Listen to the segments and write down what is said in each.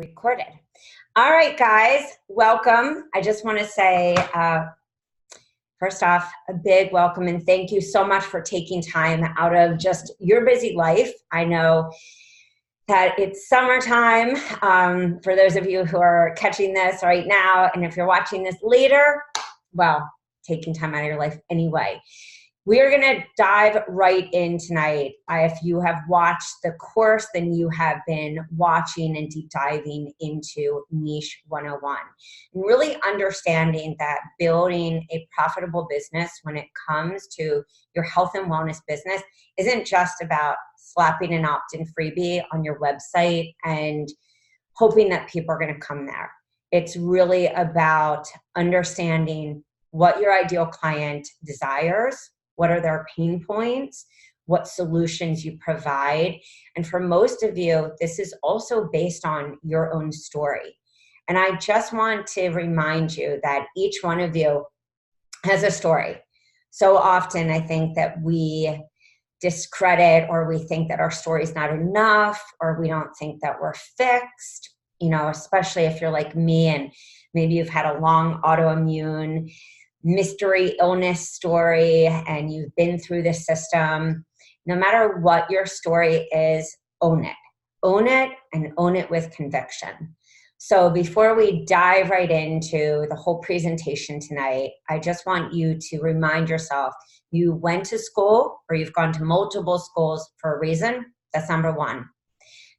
Recorded. All right, guys, welcome. I just want to say, first off, a big welcome and thank you so much for taking time out of just your busy life. I know that it's summertime for those of you who are catching this right now, and if you're watching this later, well, taking time out of your life anyway. We are going to dive right in tonight. If you have watched the course, then you have been watching and deep diving into Niche 101. And really understanding that building a profitable business when it comes to your health and wellness business isn't just about slapping an opt-in freebie on your website and hoping that people are going to come there. It's really about understanding what your ideal client desires, what are their pain points, what solutions you provide. And for most of you, this is also based on your own story. And I just want to remind you that each one of you has a story. So often I think that we discredit, or we think that our story is not enough, or we don't think that we're fixed, especially if you're like me and maybe you've had a long autoimmune mystery illness story and you've been through the system. No matter what your story is, own it. Own it and own it with conviction. So before we dive right into the whole presentation tonight, I just want you to remind yourself you went to school or you've gone to multiple schools for a reason. That's number one.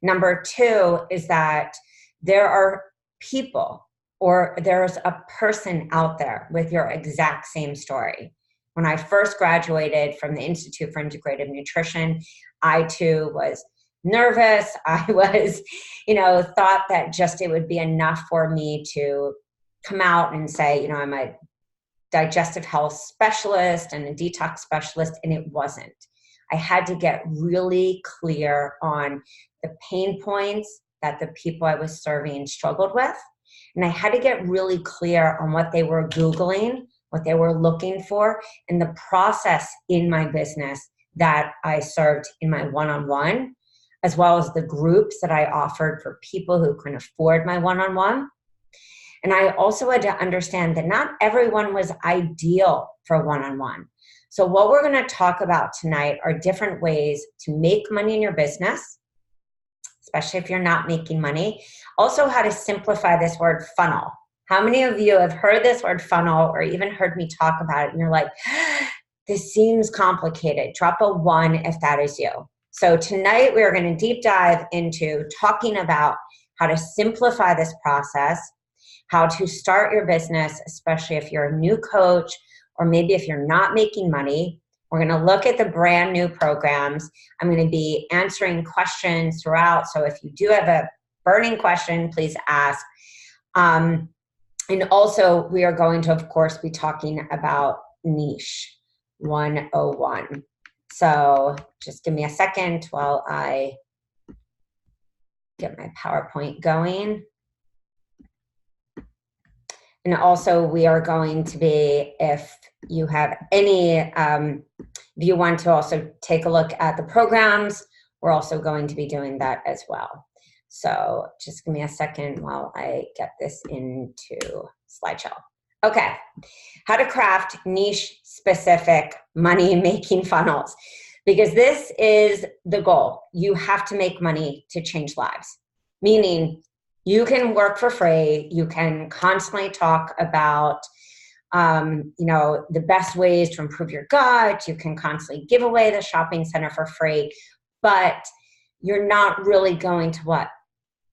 Number two is that there are people, or there's a person out there with your exact same story. When I first graduated from the Institute for Integrative Nutrition, I too was nervous. I was, thought that just it would be enough for me to come out and say, I'm a digestive health specialist and a detox specialist, and it wasn't. I had to get really clear on the pain points that the people I was serving struggled with. And I had to get really clear on what they were Googling, what they were looking for, and the process in my business that I served in my one-on-one, as well as the groups that I offered for people who couldn't afford my one-on-one. And I also had to understand that not everyone was ideal for one-on-one. So what we're going to talk about tonight are different ways to make money in your business, especially if you're not making money. Also, how to simplify this word funnel. How many of you have heard this word funnel or even heard me talk about it and you're like, this seems complicated? Drop a 1 if that is you. So tonight we are going to deep dive into talking about how to simplify this process, how to start your business, especially if you're a new coach or maybe if you're not making money. We're going to look at the brand new programs. I'm going to be answering questions throughout. So if you do have a burning question, please ask. And also we are going to, of course, be talking about Niche 101. So just give me a second while I get my PowerPoint going. And also we are going to be, if you have any, if you want to also take a look at the programs, we're also going to be doing that as well. So just give me a second while I get this into slideshow. Okay, how to craft niche-specific money-making funnels. Because this is the goal. You have to make money to change lives. Meaning, you can work for free. You can constantly talk about, the best ways to improve your gut. You can constantly give away the shopping center for free, but you're not really going to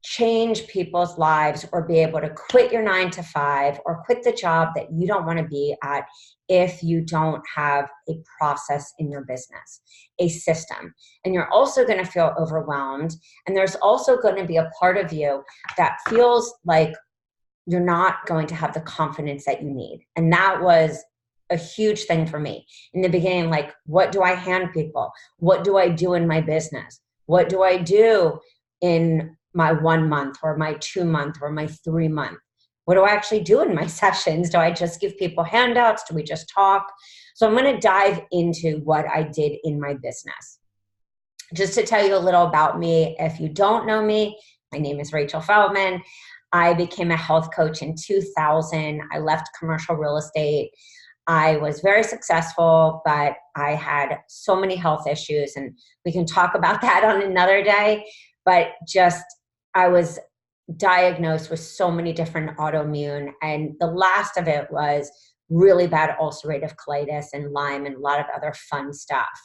change people's lives or be able to quit your 9-to-5 or quit the job that you don't want to be at if you don't have a process in your business, a system. And you're also going to feel overwhelmed. And there's also going to be a part of you that feels like you're not going to have the confidence that you need. And that was a huge thing for me in the beginning. Like, what do I hand people? What do I do in my business? What do I do in my 1 month or my 2 month or my 3 month? What do I actually do in my sessions? Do I just give people handouts? Do we just talk? So I'm going to dive into what I did in my business. Just to tell you a little about me, if you don't know me, My name is Rachel Feldman. I became a health coach in 2000. I left commercial real estate. I was very successful, but I had so many health issues, and we can talk about that on another day. But just, I was diagnosed with so many different autoimmune, and the last of it was really bad ulcerative colitis and Lyme and a lot of other fun stuff.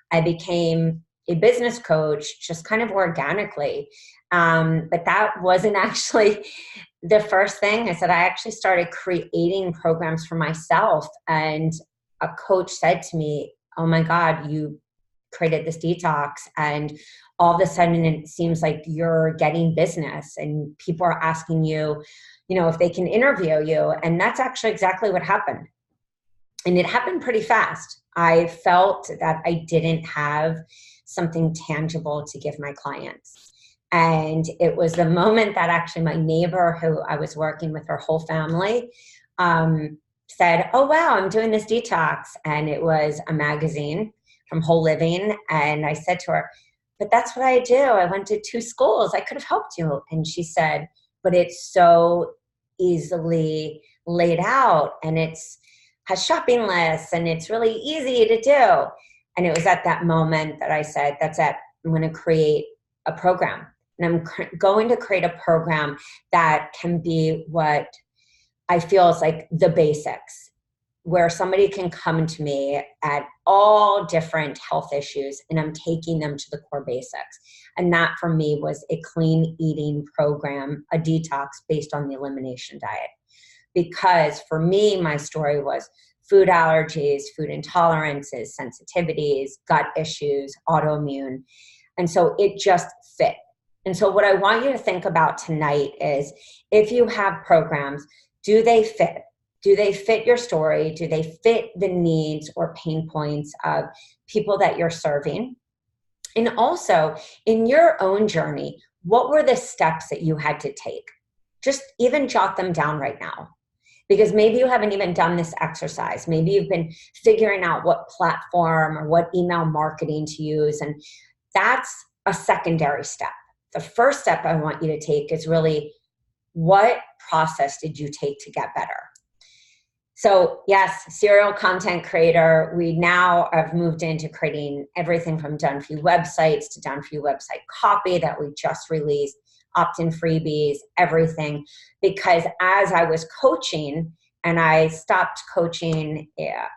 I became a business coach just kind of organically. But that wasn't actually the first thing. I said, I actually started creating programs for myself. And a coach said to me, oh my God, you created this detox, and all of a sudden it seems like you're getting business and people are asking you, if they can interview you. And that's actually exactly what happened. And it happened pretty fast. I felt that I didn't have something tangible to give my clients. And it was the moment that actually my neighbor, who I was working with, her whole family, said, oh, wow, I'm doing this detox. And it was a magazine from Whole Living. And I said to her, but that's what I do. I went to 2 schools. I could have helped you. And she said, but it's so easily laid out, and has shopping lists, and it's really easy to do. And it was at that moment that I said, that's it. I'm going to create a program. And I'm going to create a program that can be what I feel is like the basics, where somebody can come to me at all different health issues, and I'm taking them to the core basics. And that for me was a clean eating program, a detox based on the elimination diet. Because for me, my story was food allergies, food intolerances, sensitivities, gut issues, autoimmune. And so it just fit. And so what I want you to think about tonight is, if you have programs, do they fit? Do they fit your story? Do they fit the needs or pain points of people that you're serving? And also, in your own journey, what were the steps that you had to take? Just even jot them down right now. Because maybe you haven't even done this exercise. Maybe you've been figuring out what platform or what email marketing to use. And that's a secondary step. The first step I want you to take is really, what process did you take to get better? So yes, serial content creator. We now have moved into creating everything from done-for-you websites to done-for-you website copy that we just released, opt-in freebies, everything. Because as I was coaching, and I stopped coaching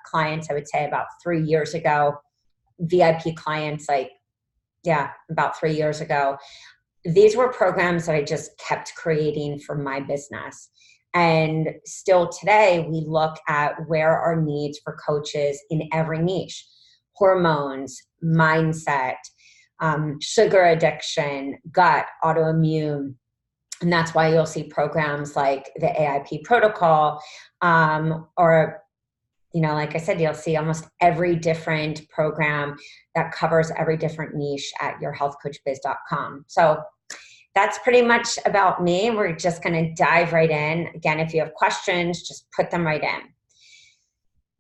clients, I would say about 3 years ago, VIP clients, about 3 years ago. These were programs that I just kept creating for my business. And still today, we look at where are needs for coaches in every niche: hormones, mindset, sugar addiction, gut, autoimmune. And that's why you'll see programs like the AIP protocol, or, like I said, you'll see almost every different program that covers every different niche at yourhealthcoachbiz.com. So that's pretty much about me. We're just going to dive right in. Again, if you have questions, just put them right in.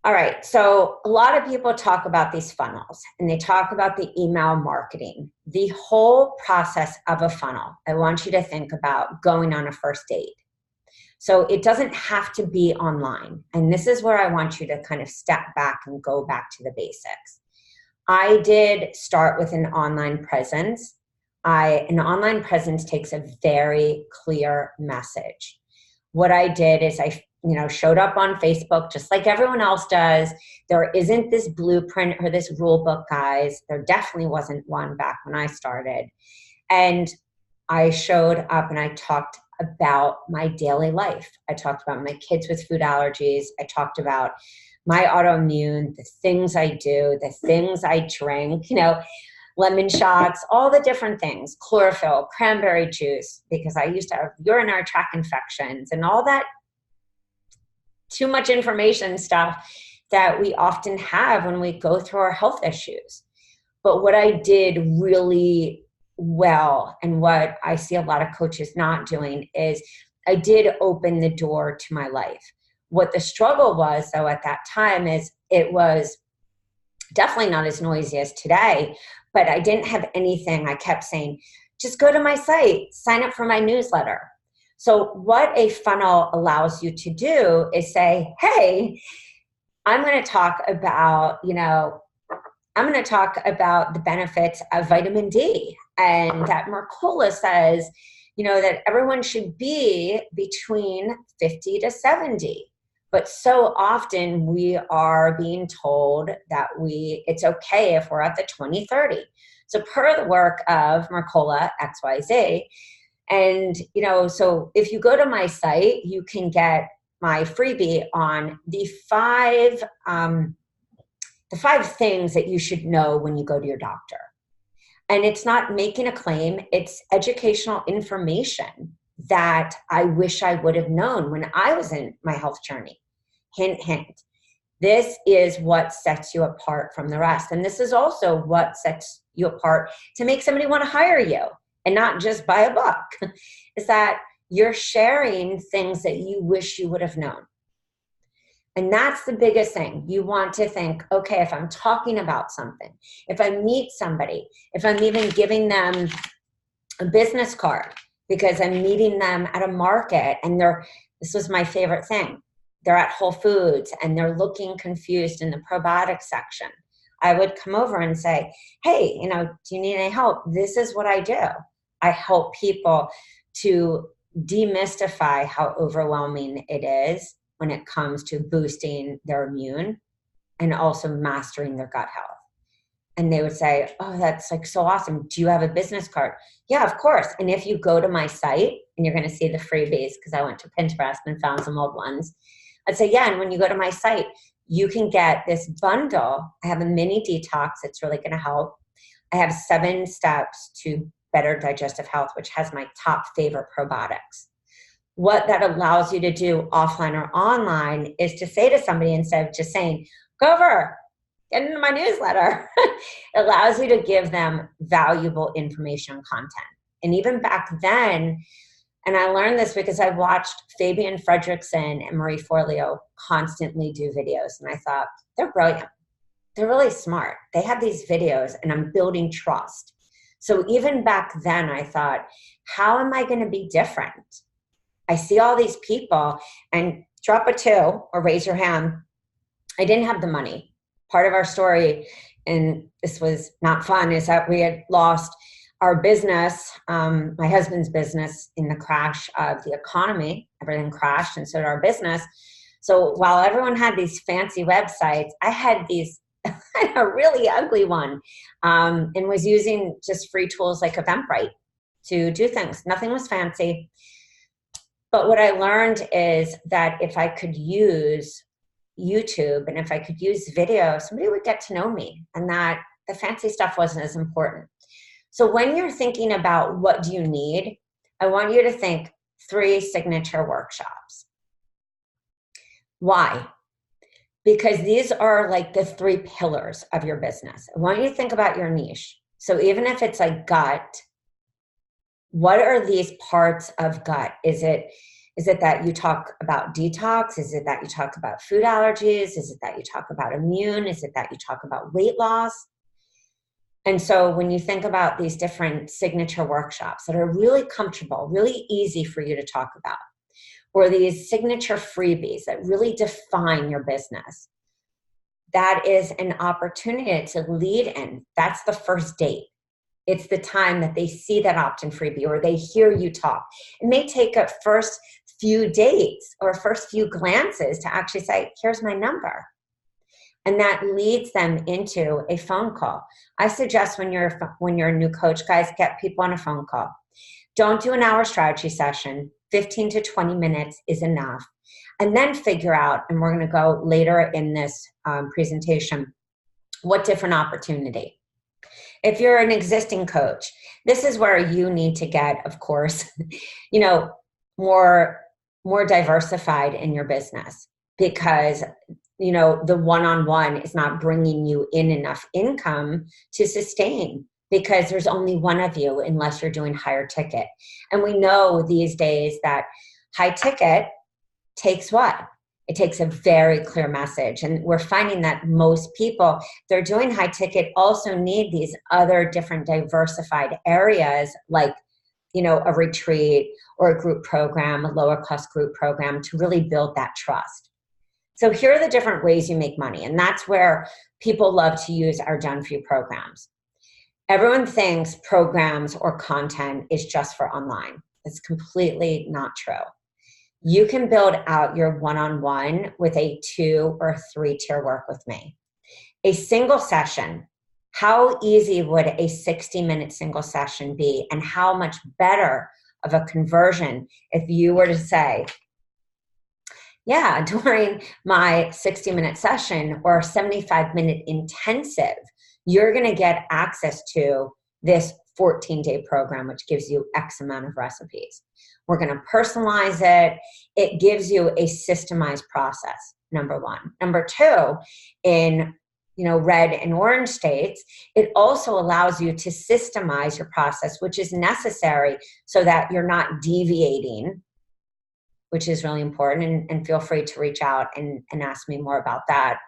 All right. So a lot of people talk about these funnels, and they talk about the email marketing. The whole process of a funnel, I want you to think about going on a first date. So it doesn't have to be online. And this is where I want you to kind of step back and go back to the basics. I did start with an online presence. An online presence takes a very clear message. What I did is I showed up on Facebook just like everyone else does. There isn't this blueprint or this rule book, guys. There definitely wasn't one back when I started. And I showed up and I talked about my daily life. I talked about my kids with food allergies. I talked about my autoimmune, the things I do, the things I drink, lemon shots, all the different things, chlorophyll, cranberry juice, because I used to have urinary tract infections and all that too much information stuff that we often have when we go through our health issues. But what I did really well, and what I see a lot of coaches not doing, is I did open the door to my life. What the struggle was, though, at that time is it was definitely not as noisy as today, but I didn't have anything. I kept saying, just go to my site, sign up for my newsletter. So what a funnel allows you to do is say, hey, I'm going to talk about, I'm going to talk about the benefits of vitamin D, and that Mercola says, that everyone should be between 50 to 70. But so often we are being told that it's okay if we're at the 20-30. So per the work of Mercola XYZ, and, so if you go to my site, you can get my freebie on the five things that you should know when you go to your doctor. And it's not making a claim, it's educational information that I wish I would have known when I was in my health journey. Hint, hint. This is what sets you apart from the rest. And this is also what sets you apart to make somebody want to hire you and not just buy a book, is that you're sharing things that you wish you would have known. And that's the biggest thing. You want to think, okay, if I'm talking about something, if I meet somebody, if I'm even giving them a business card because I'm meeting them at a market and this was my favorite thing. They're at Whole Foods and they're looking confused in the probiotic section. I would come over and say, hey, do you need any help? This is what I do. I help people to demystify how overwhelming it is when it comes to boosting their immune and also mastering their gut health. And they would say, oh, that's like so awesome. Do you have a business card? Yeah, of course. And if you go to my site, and you're going to see the freebies because I went to Pinterest and found some old ones. I'd say, yeah, and when you go to my site, you can get this bundle. I have a mini detox. It's really going to help. I have 7 steps to better digestive health, which has my top favorite probiotics. What that allows you to do offline or online is to say to somebody, instead of just saying, go over, get into my newsletter, it allows you to give them valuable information and content. And even back then, and I learned this because I watched Fabian Fredrickson and Marie Forleo constantly do videos. And I thought, they're brilliant. They're really smart. They have these videos and I'm building trust. So even back then I thought, how am I going to be different? I see all these people, and drop a 2 or raise your hand. I didn't have the money. Part of our story, and this was not fun, is that we had lost our business, my husband's business, in the crash of the economy. Everything crashed, and so did our business. So while everyone had these fancy websites, I had a really ugly one, and was using just free tools like Eventbrite to do things. Nothing was fancy. But what I learned is that if I could use YouTube and if I could use video, somebody would get to know me, and that the fancy stuff wasn't as important. So when you're thinking about what do you need, I want you to think 3 signature workshops. Why? Because these are like the 3 pillars of your business. I want you to think about your niche. So even if it's like gut, what are these parts of gut? Is it that you talk about detox? Is it that you talk about food allergies? Is it that you talk about immune? Is it that you talk about weight loss? And so when you think about these different signature workshops that are really comfortable, really easy for you to talk about, or these signature freebies that really define your business, that is an opportunity to lead in. That's the first date. It's the time that they see that opt-in freebie or they hear you talk. It may take a first few dates or first few glances to actually say, here's my number. And that leads them into a phone call. I suggest when you're a new coach, guys, get people on a phone call. Don't do an hour strategy session. 15 to 20 minutes is enough. And then figure out, and we're going to go later in this presentation, what different opportunity. If you're an existing coach, this is where you need to get, of course, more diversified in your business, because the one-on-one is not bringing you in enough income to sustain, because there's only one of you unless you're doing higher ticket. And we know these days that high ticket takes what? It takes a very clear message. And we're finding that most people, they're doing high ticket, also need these other different diversified areas like, a retreat or a group program, a lower cost group program to really build that trust. So here are the different ways you make money. And that's where people love to use our Done For You programs. Everyone thinks programs or content is just for online. It's completely not true. You can build out your one-on-one with a 2 or 3 tier work with me. A single session, how easy would a 60-minute single session be, and how much better of a conversion if you were to say, yeah, during my 60-minute session or 75-minute intensive, you're going to get access to this 14-day program, which gives you X amount of recipes. We're going to personalize it. It gives you a systemized process, number one. Number two, in red and orange states, it also allows you to systemize your process, which is necessary so that you're not deviating, which is really important. And feel free to reach out and ask me more about that.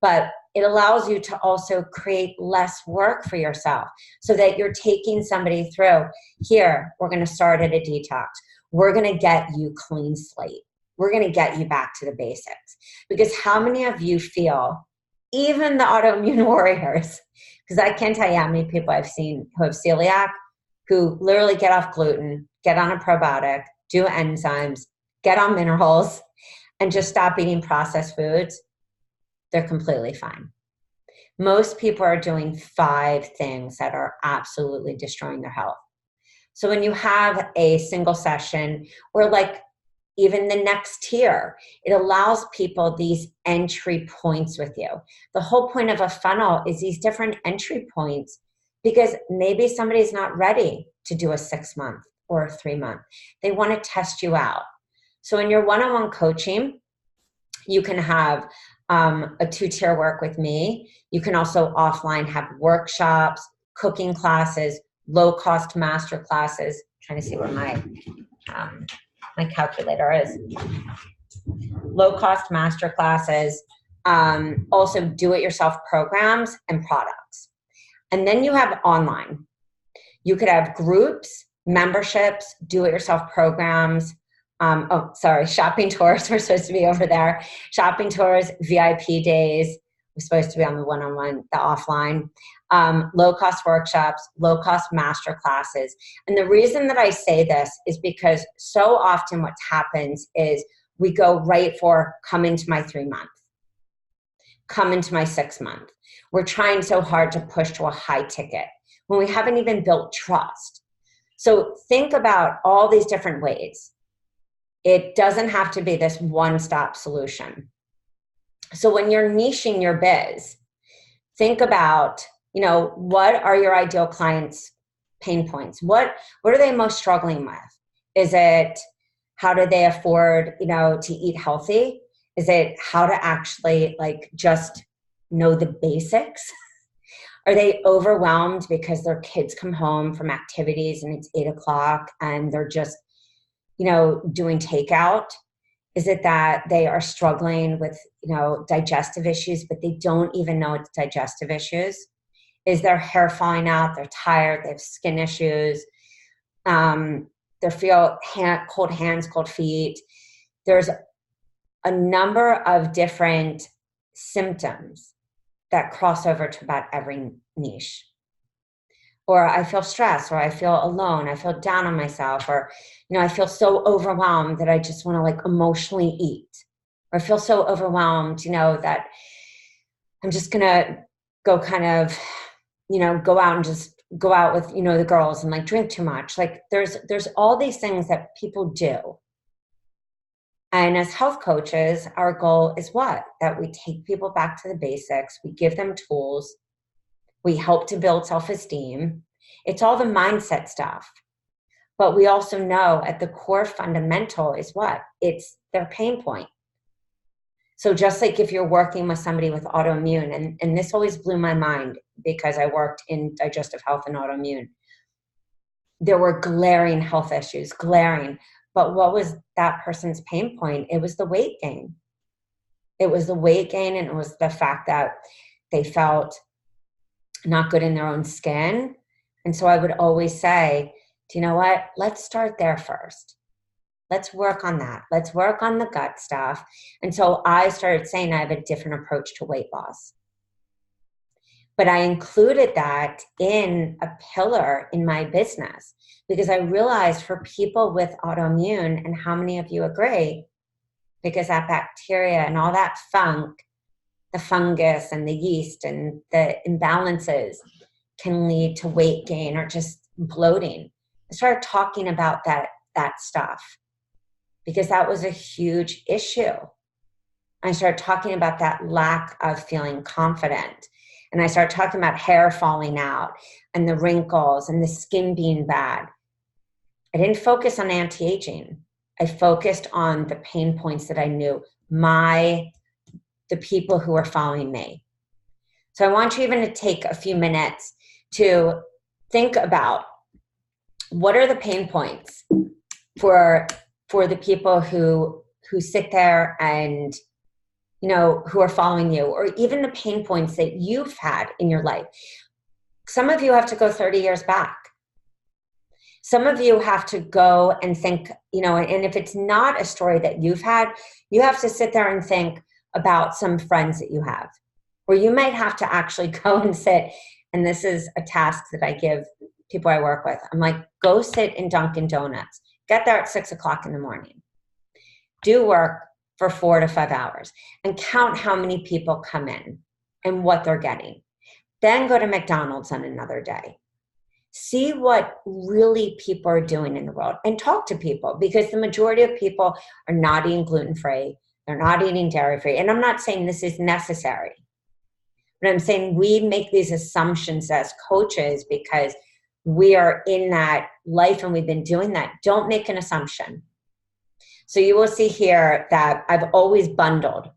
But it allows you to also create less work for yourself so that you're taking somebody through. Here, we're going to start at a detox. We're going to get you clean slate. We're going to get you back to the basics. Because how many of you feel, even the autoimmune warriors, because I can't tell you how many people I've seen who have celiac, who literally get off gluten, get on a probiotic, do enzymes, get on minerals, and just stop eating processed foods. They're completely fine. Most people are doing 5 things that are absolutely destroying their health. So when you have a single session or like even the next tier, it allows people these entry points with you. The whole point of a funnel is these different entry points, because maybe somebody's not ready to do a 6-month or a 3-month. They want to test you out. So in your one-on-one coaching, you can have a 2-tier work with me. You can also offline have workshops, cooking classes, low-cost master classes. I'm trying to see where my calculator is. Low-cost master classes, also do-it-yourself programs and products. And then you have online. You could have groups, memberships, do-it-yourself programs. Shopping tours. We're supposed to be over there. Shopping tours, VIP days. We're supposed to be on the one-on-one, the offline. Low-cost workshops, low-cost master classes. And the reason that I say this is because so often what happens is we go right for come into my 3-month, come into my 6-month. We're trying so hard to push to a high ticket when we haven't even built trust. So think about all these different ways. It doesn't have to be this one-stop solution. So when you're niching your biz, think about, what are your ideal clients' pain points? What are they most struggling with? Is it how do they afford, to eat healthy? Is it how to actually just know the basics? Are they overwhelmed because their kids come home from activities and it's 8 o'clock and they're just doing takeout? Is it that they are struggling with, digestive issues, but they don't even know it's digestive issues? Is their hair falling out? They're tired. They have skin issues. They feel cold hands, cold feet. There's a number of different symptoms that cross over to about every niche. Or I feel stressed, or I feel alone, I feel down on myself, or, I feel so overwhelmed that I just want to emotionally eat. Or I feel so overwhelmed, that I'm just going to go kind of, go out and just go out with, the girls and drink too much. There's all these things that people do. And as health coaches, our goal is what? That we take people back to the basics. We give them tools. We help to build self-esteem. It's all the mindset stuff. But we also know at the core fundamental is what? It's their pain point. So just like if you're working with somebody with autoimmune, and this always blew my mind because I worked in digestive health and autoimmune. There were glaring health issues, glaring. But what was that person's pain point? It was the weight gain. It was the weight gain, and it was the fact that they felt not good in their own skin. And so I would always say, do you know what? Let's start there first. Let's work on that. Let's work on the gut stuff. And so I started saying I have a different approach to weight loss. But I included that in a pillar in my business because I realized for people with autoimmune, and how many of you agree, because that bacteria and all that funk, the fungus and the yeast and the imbalances can lead to weight gain or just bloating. I started talking about that stuff because that was a huge issue. I started talking about that lack of feeling confident. And I started talking about hair falling out and the wrinkles and the skin being bad. I didn't focus on anti-aging. I focused on the pain points that I knew, the people who were following me. So I want you even to take a few minutes to think about what are the pain points for the people who sit there and, you know, who are following you, or even the pain points that you've had in your life. Some of you have to go 30 years back. Some of you have to go and think, you know, and if it's not a story that you've had, you have to sit there and think about some friends that you have, or you might have to actually go and sit. And this is a task that I give people I work with. I'm like, go sit in Dunkin' Donuts. Get there at 6 o'clock in the morning. Do work for 4 to 5 hours and count how many people come in and what they're getting. Then go to McDonald's on another day. See what really people are doing in the world and talk to people, because the majority of people are not eating gluten-free. They're not eating dairy-free. And I'm not saying this is necessary, but I'm saying we make these assumptions as coaches because we are in that life and we've been doing that. Don't make an assumption. So you will see here that I've always bundled,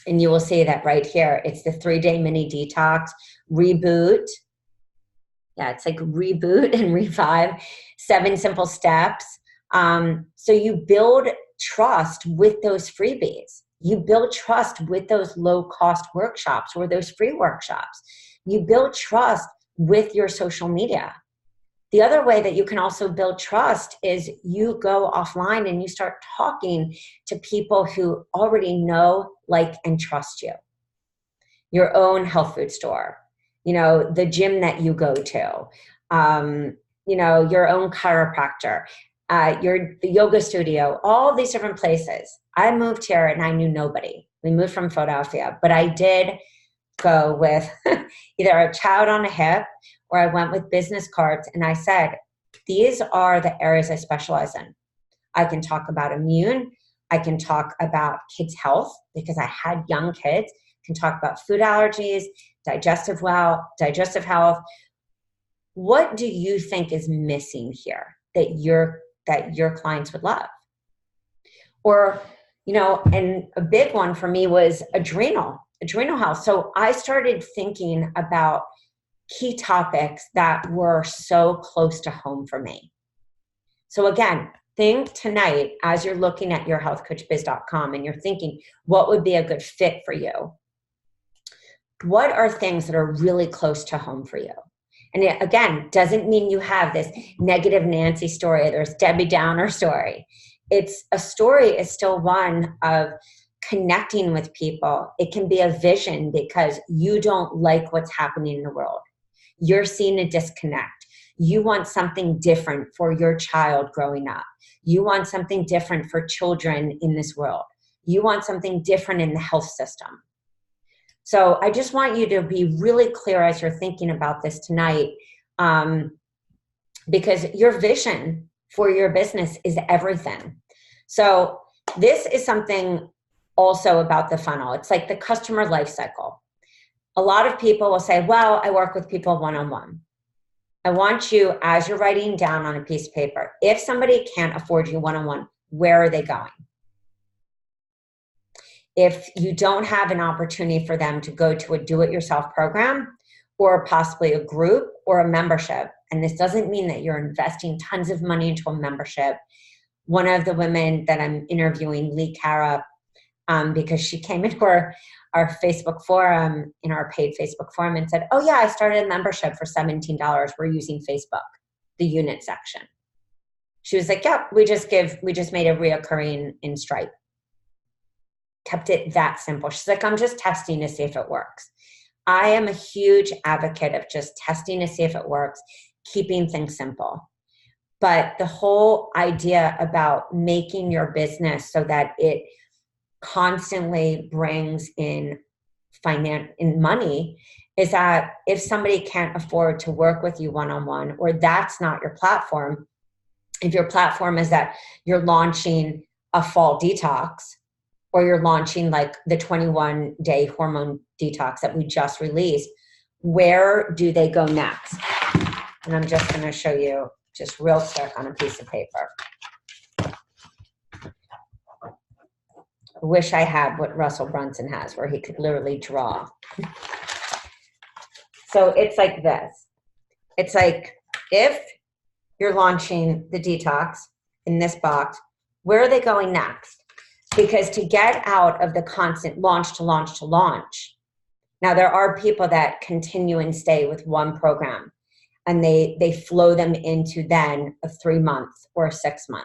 and you will see that right here. It's the 3-day mini detox, reboot. Yeah, it's like reboot and revive, 7 simple steps. So you build trust with those freebies. You build trust with those low-cost workshops or those free workshops. You build trust with your social media. The other way that you can also build trust is you go offline and you start talking to people who already know, like, and trust you. Your own health food store, you know, the gym that you go to, you know, your own chiropractor, the yoga studio, all these different places. I moved here and I knew nobody. We moved from Philadelphia, but I did go with either a child on a hip, or I went with business cards, and I said, these are the areas I specialize in. I can talk about immune. I can talk about kids' health because I had young kids. I can talk about food allergies, digestive health. What do you think is missing here that your clients would love? Or, you know, and a big one for me was adrenal health. So I started thinking about key topics that were so close to home for me. So again, think tonight as you're looking at your healthcoachbiz.com and you're thinking, what would be a good fit for you? What are things that are really close to home for you? And it, again, doesn't mean you have this negative Nancy story. There's Debbie Downer story. It's a story is still one of connecting with people. It can be a vision because you don't like what's happening in the world. You're seeing a disconnect. You want something different for your child growing up. You want something different for children in this world. You want something different in the health system. So I just want you to be really clear as you're thinking about this tonight, because your vision for your business is everything. So this is something also about the funnel. It's like the customer life cycle. A lot of people will say, well, I work with people one-on-one. I want you, as you're writing down on a piece of paper, if somebody can't afford you one-on-one, where are they going? If you don't have an opportunity for them to go to a do-it-yourself program or possibly a group or a membership, and this doesn't mean that you're investing tons of money into a membership. One of the women that I'm interviewing, Lee Cara, because she came into our Facebook forum, in our paid Facebook forum, and said, oh yeah, I started a membership for $17. We're using Facebook, the unit section. She was like, yep, we just made a reoccurring in Stripe. Kept it that simple. She's like, I'm just testing to see if it works. I am a huge advocate of just testing to see if it works, keeping things simple. But the whole idea about making your business so that it constantly brings in money is that if somebody can't afford to work with you one-on-one, or that's not your platform, if your platform is that you're launching a fall detox, or you're launching like the 21-day hormone detox that we just released, where do they go next? And I'm just going to show you just real quick on a piece of paper. I wish I had what Russell Brunson has, where he could literally draw. So it's like this. It's like, if you're launching the detox in this box, where are they going next? Because to get out of the constant launch to launch to launch, now there are people that continue and stay with one program, and they flow them into then a 3-month or a 6-month.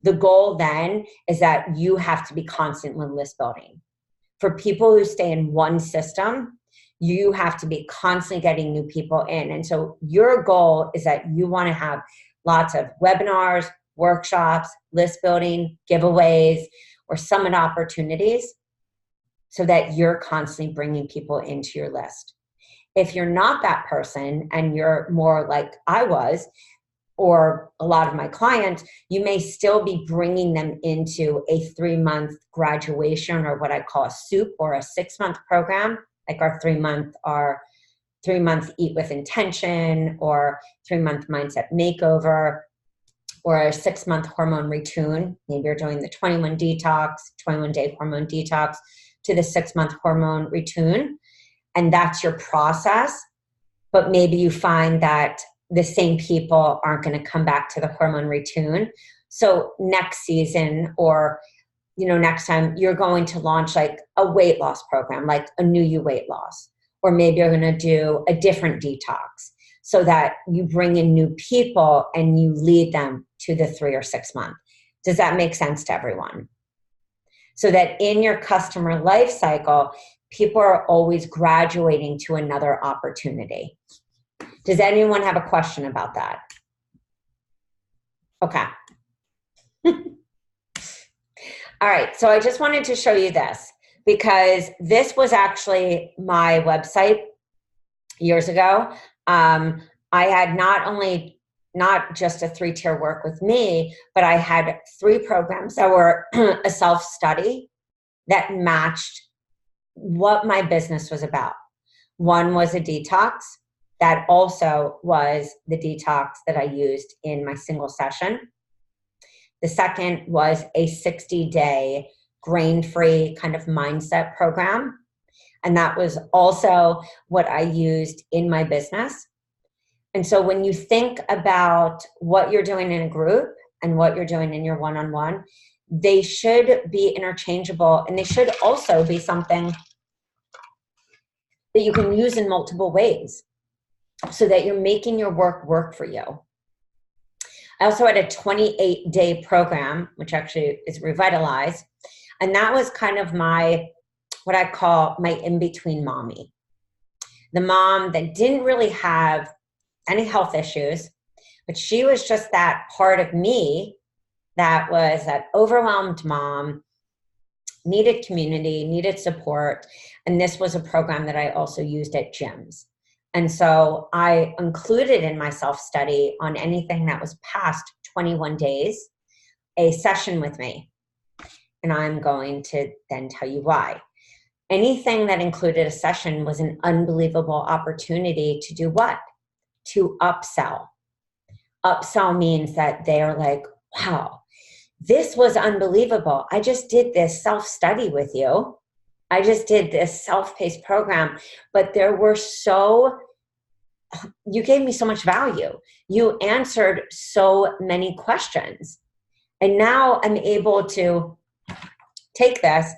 The goal then is that you have to be constantly list building. For people who stay in one system, you have to be constantly getting new people in. And so your goal is that you want to have lots of webinars, workshops, list building, giveaways, or summit opportunities, so that you're constantly bringing people into your list. If you're not that person and you're more like I was, or a lot of my clients, you may still be bringing them into a 3-month graduation, or what I call a soup, or a 6-month program, like our 3-month Eat with Intention, or 3-month Mindset Makeover, or a 6-month hormone retune. Maybe you're doing the 21-day hormone detox to the 6-month hormone retune, and that's your process. But maybe you find that the same people aren't going to come back to the hormone retune. So next season, or next time, you're going to launch like a weight loss program, like a New You weight loss, or maybe you're going to do a different detox, so that you bring in new people and you lead them to the 3 or 6 month. Does that make sense to everyone? So that in your customer life cycle, people are always graduating to another opportunity. Does anyone have a question about that? Okay. All right, so I just wanted to show you this, because this was actually my website years ago. I had not just a 3-tier work with me, but I had 3 programs that were a self-study that matched what my business was about. One was a detox. That also was the detox that I used in my single session. The second was a 60-day grain-free kind of mindset program. And that was also what I used in my business. And so when you think about what you're doing in a group and what you're doing in your one-on-one, they should be interchangeable, and they should also be something that you can use in multiple ways, so that you're making your work for you. I also had a 28-day program, which actually is revitalized. And that was kind of what I call my in-between mommy. The mom that didn't really have any health issues, but she was just that part of me that was that overwhelmed mom, needed community, needed support. And this was a program that I also used at gyms. And so I included in my self-study on anything that was past 21 days, a session with me. And I'm going to then tell you why. Anything that included a session was an unbelievable opportunity to do what? To upsell. Upsell means that they're like, wow, this was unbelievable. I just did this self-study with you. I just did this self-paced program, but you gave me so much value. You answered so many questions. And now I'm able to take this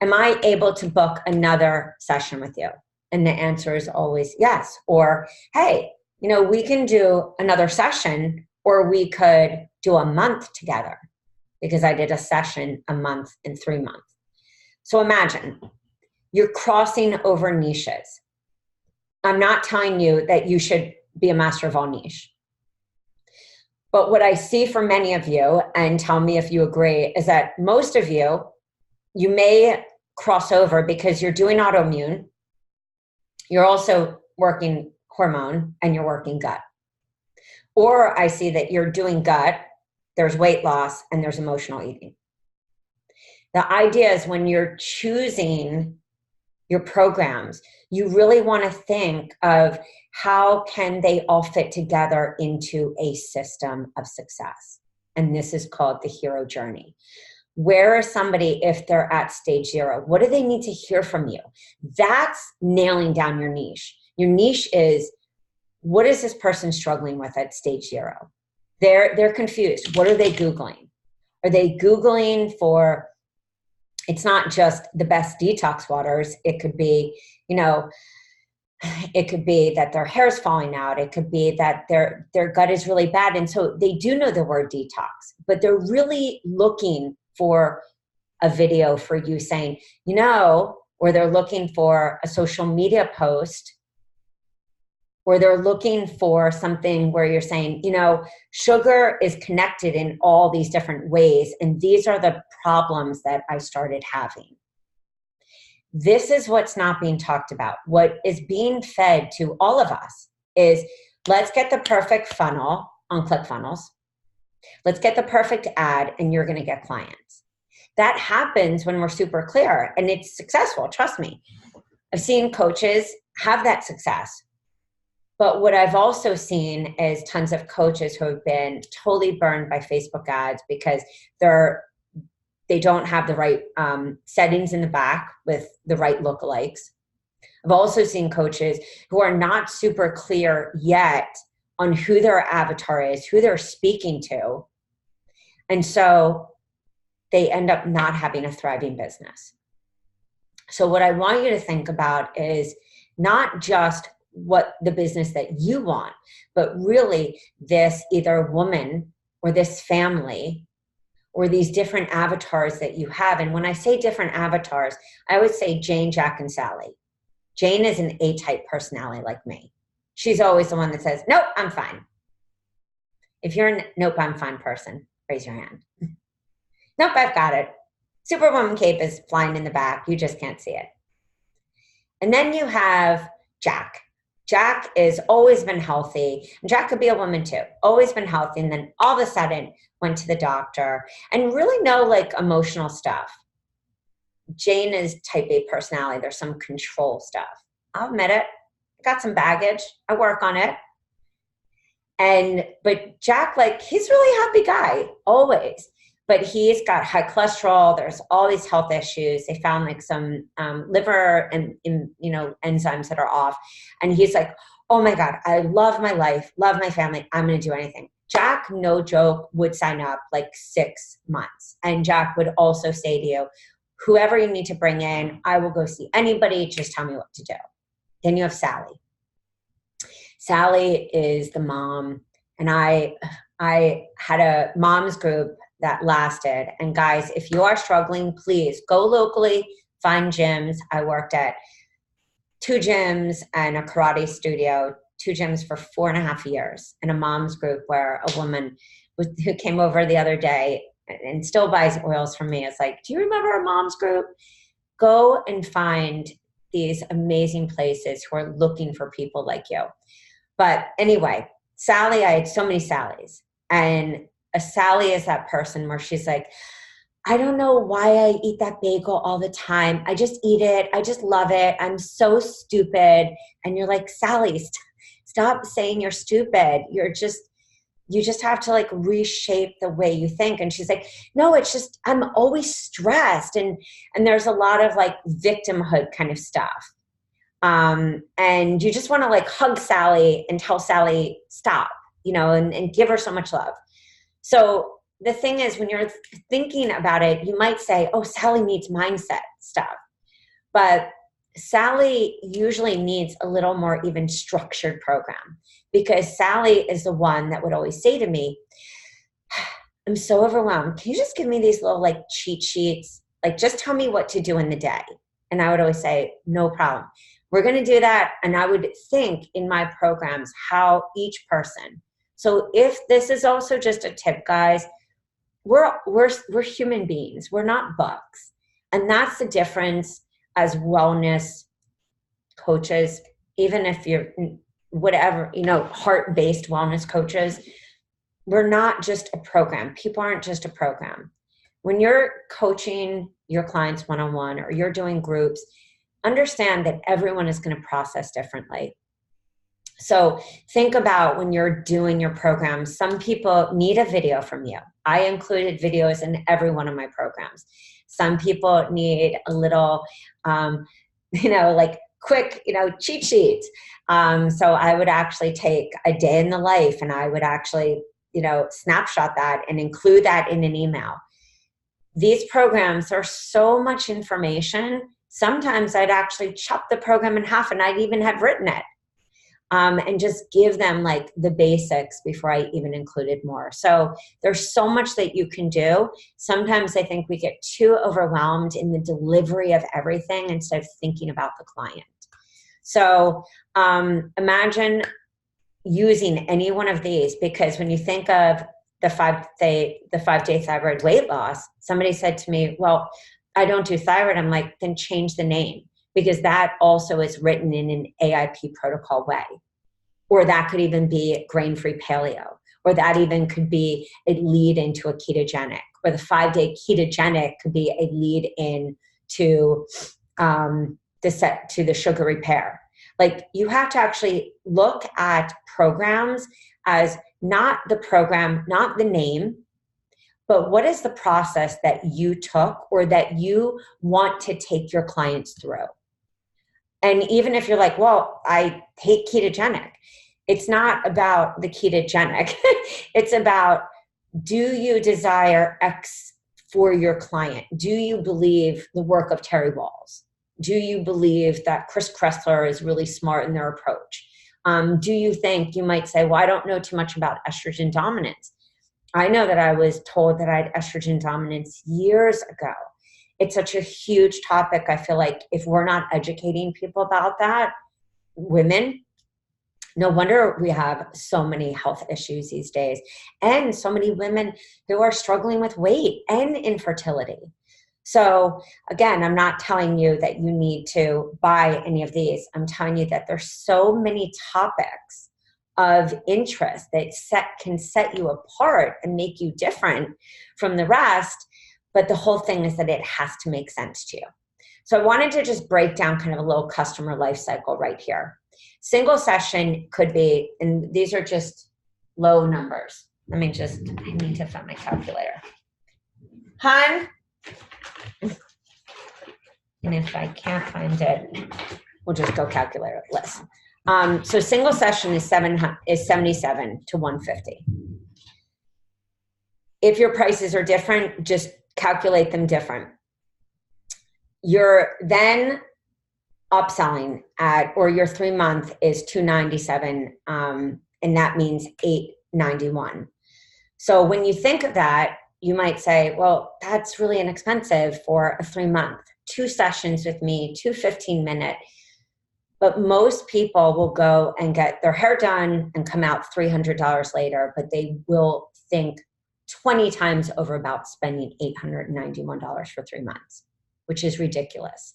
am I able to book another session with you? And the answer is always yes. Or, hey, we can do another session, or we could do a month together because I did a session a month in 3 months. So imagine you're crossing over niches. I'm not telling you that you should be a master of all niche. But what I see for many of you, and tell me if you agree, is that most of you may cross over because you're doing autoimmune, you're also working hormone, and you're working gut. Or I see that you're doing gut, there's weight loss, and there's emotional eating. The idea is when you're choosing your programs, you really want to think of how can they all fit together into a system of success. And this is called the hero journey. Where is somebody if they're at stage 0? What do they need to hear from you? That's nailing down your niche. Your niche is, what is this person struggling with at stage 0? They're confused. What are they Googling? Are they Googling for, it's not just the best detox waters. It could be, it could be that their hair is falling out. It could be that their gut is really bad. And so they do know the word detox, but they're really looking for a video for you saying, or they're looking for a social media post, or they're looking for something where you're saying, sugar is connected in all these different ways. And these are the problems that I started having. This is what's not being talked about. What is being fed to all of us is, let's get the perfect funnel on ClickFunnels. Let's get the perfect ad and you're going to get clients. That happens when we're super clear, and it's successful. Trust me. I've seen coaches have that success. But what I've also seen is tons of coaches who have been totally burned by Facebook ads because they don't have the right settings in the back with the right lookalikes. I've also seen coaches who are not super clear yet on who their avatar is, who they're speaking to. And so they end up not having a thriving business. So what I want you to think about is not just what the business that you want, but really this either woman or this family or these different avatars that you have. And when I say different avatars, I would say Jane, Jack, and Sally. Jane is an A-type personality like me. She's always the one that says, nope, I'm fine. If you're a nope, I'm fine person, raise your hand. Nope, I've got it. Superwoman cape is flying in the back. You just can't see it. And then you have Jack. Jack has always been healthy. And Jack could be a woman too. Always been healthy. And then all of a sudden went to the doctor and really no emotional stuff. Jane is type A personality. There's some control stuff. I'll admit it. I got some baggage. I work on it. But Jack, he's a really happy guy, always. But he's got high cholesterol. There's all these health issues. They found some liver and enzymes that are off. And he's like, oh my God, I love my life, love my family. I'm going to do anything. Jack, no joke, would sign up 6 months. And Jack would also say to you, whoever you need to bring in, I will go see anybody. Just tell me what to do. Then you have Sally. Sally is the mom. And I had a mom's group that lasted. And guys, if you are struggling, please go locally, find gyms. I worked at 2 gyms and a karate studio, 2 gyms for 4.5 years, and a mom's group where a woman who came over the other day and still buys oils from me. It's like, do you remember a mom's group? Go and find these amazing places who are looking for people like you. But anyway, Sally, I had so many Sallys. And a Sally is that person where she's like, I don't know why I eat that bagel all the time. I just eat it. I just love it. I'm so stupid. And you're like, Sally, stop saying you're stupid. You just have to reshape the way you think. And she's like, no, it's just, I'm always stressed. And there's a lot of victimhood kind of stuff. And you just want to hug Sally and tell Sally, stop, and give her so much love. So the thing is, when you're thinking about it, you might say, oh, Sally needs mindset stuff. But Sally usually needs a little more even structured program, because Sally is the one that would always say to me, I'm so overwhelmed. Can you just give me these little like cheat sheets? Like, just tell me what to do in the day. And I would always say, no problem. We're going to do that. And I would think in my programs how each person. So if this is also just a tip, guys, we're human beings. We're not bugs. And that's the difference as wellness coaches, even if you're whatever, heart-based wellness coaches, we're not just a program. People aren't just a program. When you're coaching your clients one-on-one or you're doing groups, understand that everyone is going to process differently. So think about when you're doing your program, some people need a video from you. I included videos in every one of my programs. Some people need a little, like quick, cheat sheets. So I would actually take a day in the life and I would actually, snapshot that and include that in an email. These programs are so much information. Sometimes I'd actually chop the program in half and I'd even have written it. And just give them like the basics before I even included more. So there's so much that you can do. Sometimes I think we get too overwhelmed in the delivery of everything instead of thinking about the client. So imagine using any one of these, because when you think of the 5-day thyroid weight loss, somebody said to me, well, I don't do thyroid. I'm like, then change the name, because that also is written in an AIP protocol way. Or that could even be grain-free paleo, or that even could be a lead into a ketogenic, or the 5-day ketogenic could be a lead in to the sugar repair. Like, you have to actually look at programs as not the program, not the name, but what is the process that you took or that you want to take your clients through. And even if you're like, well, I hate ketogenic, it's not about the ketogenic. It's about, do you desire X for your client? Do you believe the work of Terry Walls? Do you believe that Chris Kressler is really smart in their approach? Do you think, you might say, well, I don't know too much about estrogen dominance. I know that I was told that I had estrogen dominance years ago. It's such a huge topic. I feel like if we're not educating people about that, women, no wonder we have so many health issues these days, and so many women who are struggling with weight and infertility. So again, I'm not telling you that you need to buy any of these. I'm telling you that there's so many topics of interest that can set you apart and make you different from the rest. But the whole thing is that it has to make sense to you. So I wanted to just break down kind of a little customer life cycle right here. Single session could be, and these are just low numbers. I need to find my calculator. Hun? And if I can't find it, we'll just go calculator-less. So single session is 77 to 150. If your prices are different, just calculate them different. You're then upselling or your 3-month is $297, and that means $891. So when you think of that, you might say, well, that's really inexpensive for a 3-month. 2 sessions with me, 2 15-minute. But most people will go and get their hair done and come out $300 later, but they will think 20 times over about spending $891 for 3 months, which is ridiculous.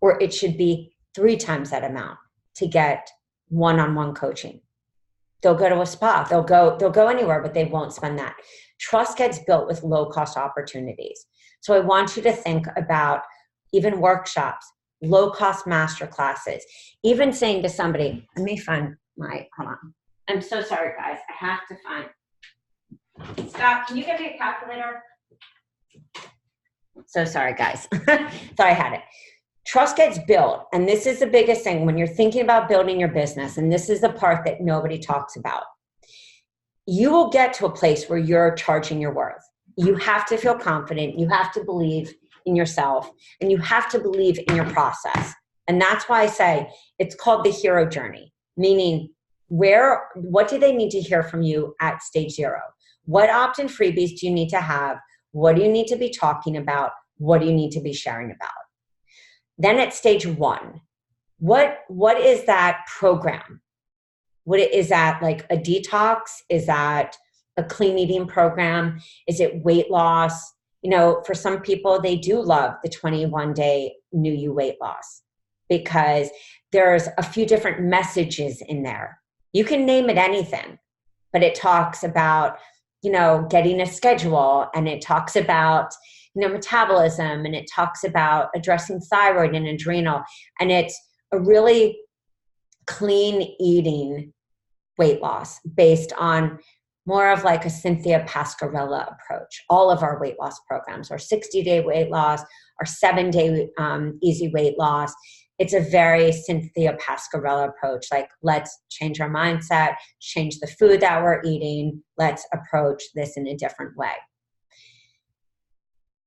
Or it should be 3 times that amount to get one-on-one coaching. They'll go to a spa, they'll go anywhere, but they won't spend that. Trust gets built with low-cost opportunities. So I want you to think about even workshops, low-cost master classes, even saying to somebody, let me find hold on. I'm so sorry, guys. I have to find, Scott, can you give me a calculator? So sorry, guys. Thought I had it. Trust gets built, and this is the biggest thing when you're thinking about building your business, and this is the part that nobody talks about. you will get to a place where you're charging your worth. You have to feel confident. You have to believe in yourself, and you have to believe in your process. And that's why I say it's called the hero journey, meaning what do they need to hear from you at stage 0? What opt-in freebies do you need to have? What do you need to be talking about? What do you need to be sharing about? Then at stage 1, what is that program? What is that, like a detox? Is that a clean eating program? Is it weight loss? You know, for some people, they do love the 21-day new you weight loss because there's a few different messages in there. You can name it anything, but it talks about, you know, getting a schedule, and it talks about, you know, metabolism, and it talks about addressing thyroid and adrenal, and it's a really clean eating weight loss based on more of like a Cynthia Pascarella approach. All of our weight loss programs, our 60-day weight loss, our 7-day easy weight loss, it's a very Cynthia Pascarella approach. Like, let's change our mindset, change the food that we're eating. Let's approach this in a different way.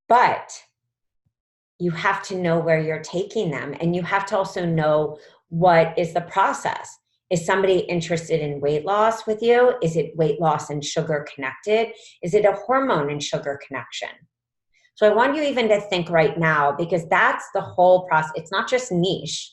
But you have to know where you're taking them, and you have to also know what is the process. Is somebody interested in weight loss with you? Is it weight loss and sugar connected? Is it a hormone and sugar connection? So I want you even to think right now, because that's the whole process. It's not just niche.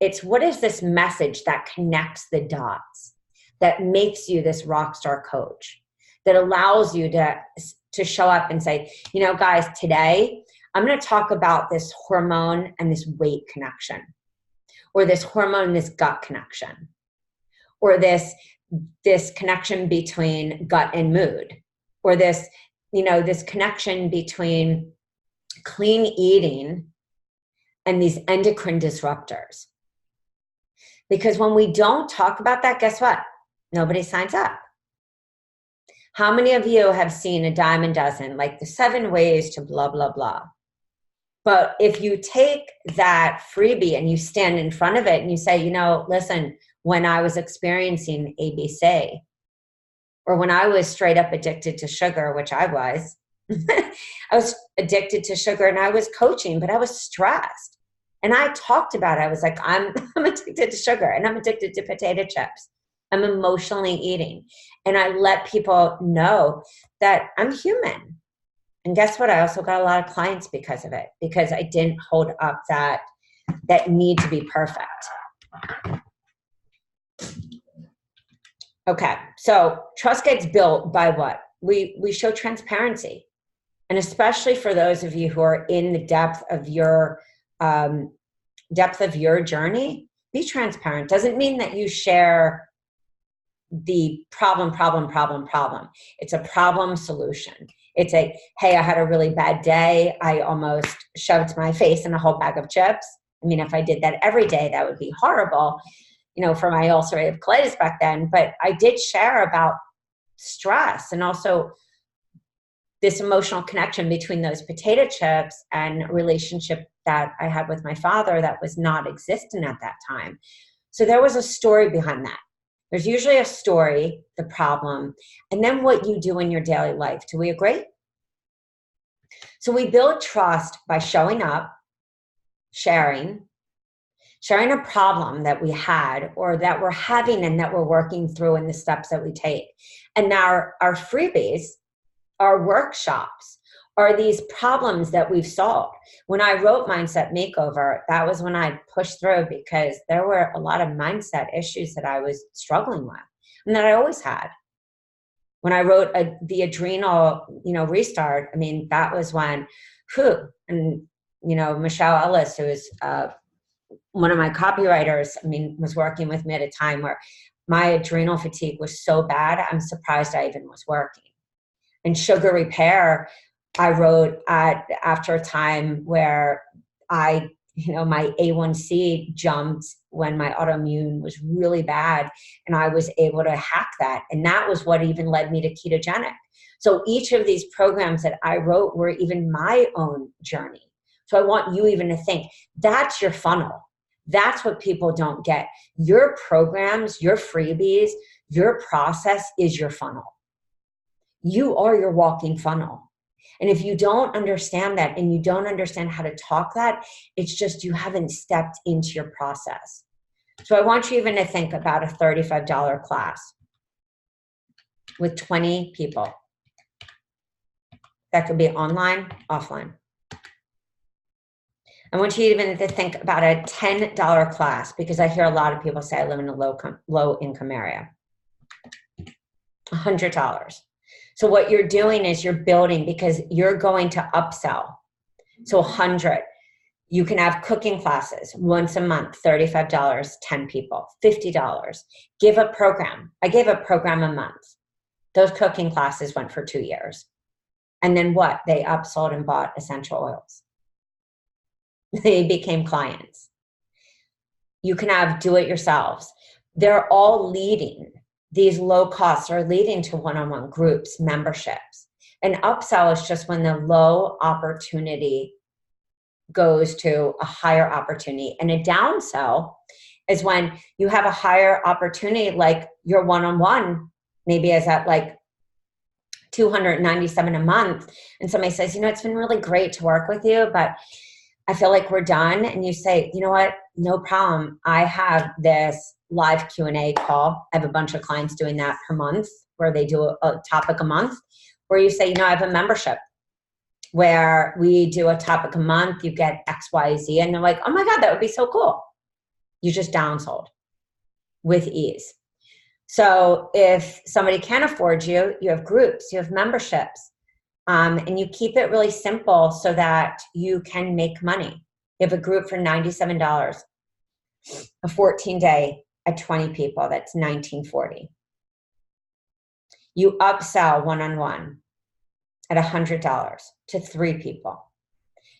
It's what is this message that connects the dots, that makes you this rock star coach, that allows you to show up and say, you know, guys, today I'm going to talk about this hormone and this weight connection, or this hormone and this gut connection, or this connection between gut and mood, or this, you know, this connection between clean eating and these endocrine disruptors. Because when we don't talk about that, guess what? Nobody signs up. How many of you have seen a dime a dozen, like the 7 ways to blah, blah, blah? But if you take that freebie and you stand in front of it and you say, you know, listen, when I was experiencing ABC, or when I was straight up addicted to sugar, which I was, I was addicted to sugar and I was coaching, but I was stressed. And I talked about it. I was like, I'm addicted to sugar, and I'm addicted to potato chips. I'm emotionally eating. And I let people know that I'm human. And guess what? I also got a lot of clients because of it, because I didn't hold up that need to be perfect. Okay, so trust gets built by what? We show transparency. And especially for those of you who are in the depth of your journey, be transparent. Doesn't mean that you share the problem. It's a problem solution. It's a, hey, I had a really bad day. I almost shoved my face in a whole bag of chips. I mean, if I did that every day, that would be horrible, you know, for my ulcerative colitis back then. But I did share about stress, and also this emotional connection between those potato chips and a relationship that I had with my father that was not existent at that time. So there was a story behind that. There's usually a story, the problem, and then what you do in your daily life. Do we agree? So we build trust by showing up, sharing a problem that we had or that we're having and that we're working through in the steps that we take. And now our freebies, our workshops, are these problems that we've solved. When I wrote Mindset Makeover, that was when I pushed through, because there were a lot of mindset issues that I was struggling with and that I always had. When I wrote the adrenal, restart, I mean, that was when, and, Michelle Ellis, who is one of my copywriters, was working with me at a time where my adrenal fatigue was so bad, I'm surprised I even was working. And Sugar Repair, I wrote after a time where my A1C jumped when my autoimmune was really bad, and I was able to hack that. And that was what even led me to ketogenic. So each of these programs that I wrote were even my own journey. So I want you even to think, that's your funnel. That's what people don't get. Your programs, your freebies, your process is your funnel. You are your walking funnel. And if you don't understand that and you don't understand how to talk that, it's just you haven't stepped into your process. So I want you even to think about a $35 class with 20 people. That could be online, offline. I want you even to think about a $10 class, because I hear a lot of people say I live in a low income area. $100. So what you're doing is you're building, because you're going to upsell. So 100. You can have cooking classes once a month, $35, 10 people, $50. Give a program. I gave a program a month. Those cooking classes went for 2 years. And then what? They upsold and bought essential oils. They became clients. You can have do-it-yourselves. They're all leading. These low costs are leading to one-on-one groups, memberships. An upsell is just when the low opportunity goes to a higher opportunity. And a downsell is when you have a higher opportunity, like your one-on-one maybe is at like $297 a month. And somebody says, it's been really great to work with you, but I feel like we're done. And you say, you know what? No problem. I have this live Q&A call. I have a bunch of clients doing that per month, where they do a topic a month, where you say, I have a membership where we do a topic a month. You get X, Y, Z. And they're like, oh my God, that would be so cool. You just downsold with ease. So if somebody can afford you, you have groups, you have memberships. And you keep it really simple so that you can make money. You have a group for $97, a 14-day at 20 people, that's $19.40. You upsell one-on-one at $100 to 3 people.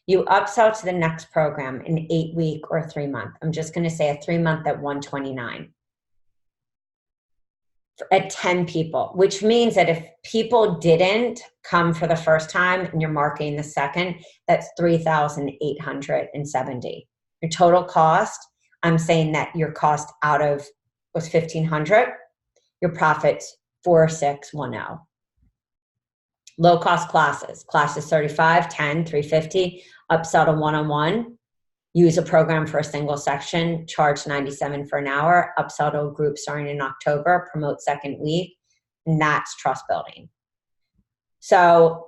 You upsell to the next program, an 8-week or 3-month. I'm just going to say a 3-month at $129. At 10 people, which means that if people didn't come for the first time and you're marketing the second, that's $3,870. Your total cost, I'm saying that your cost out of was $1,500, your profit's $4,610. Low cost classes 35, 10, 350, upsell to one-on-one. Use a program for a single section, charge $97 for an hour, upsell to a group starting in October, promote second week, and that's trust building. So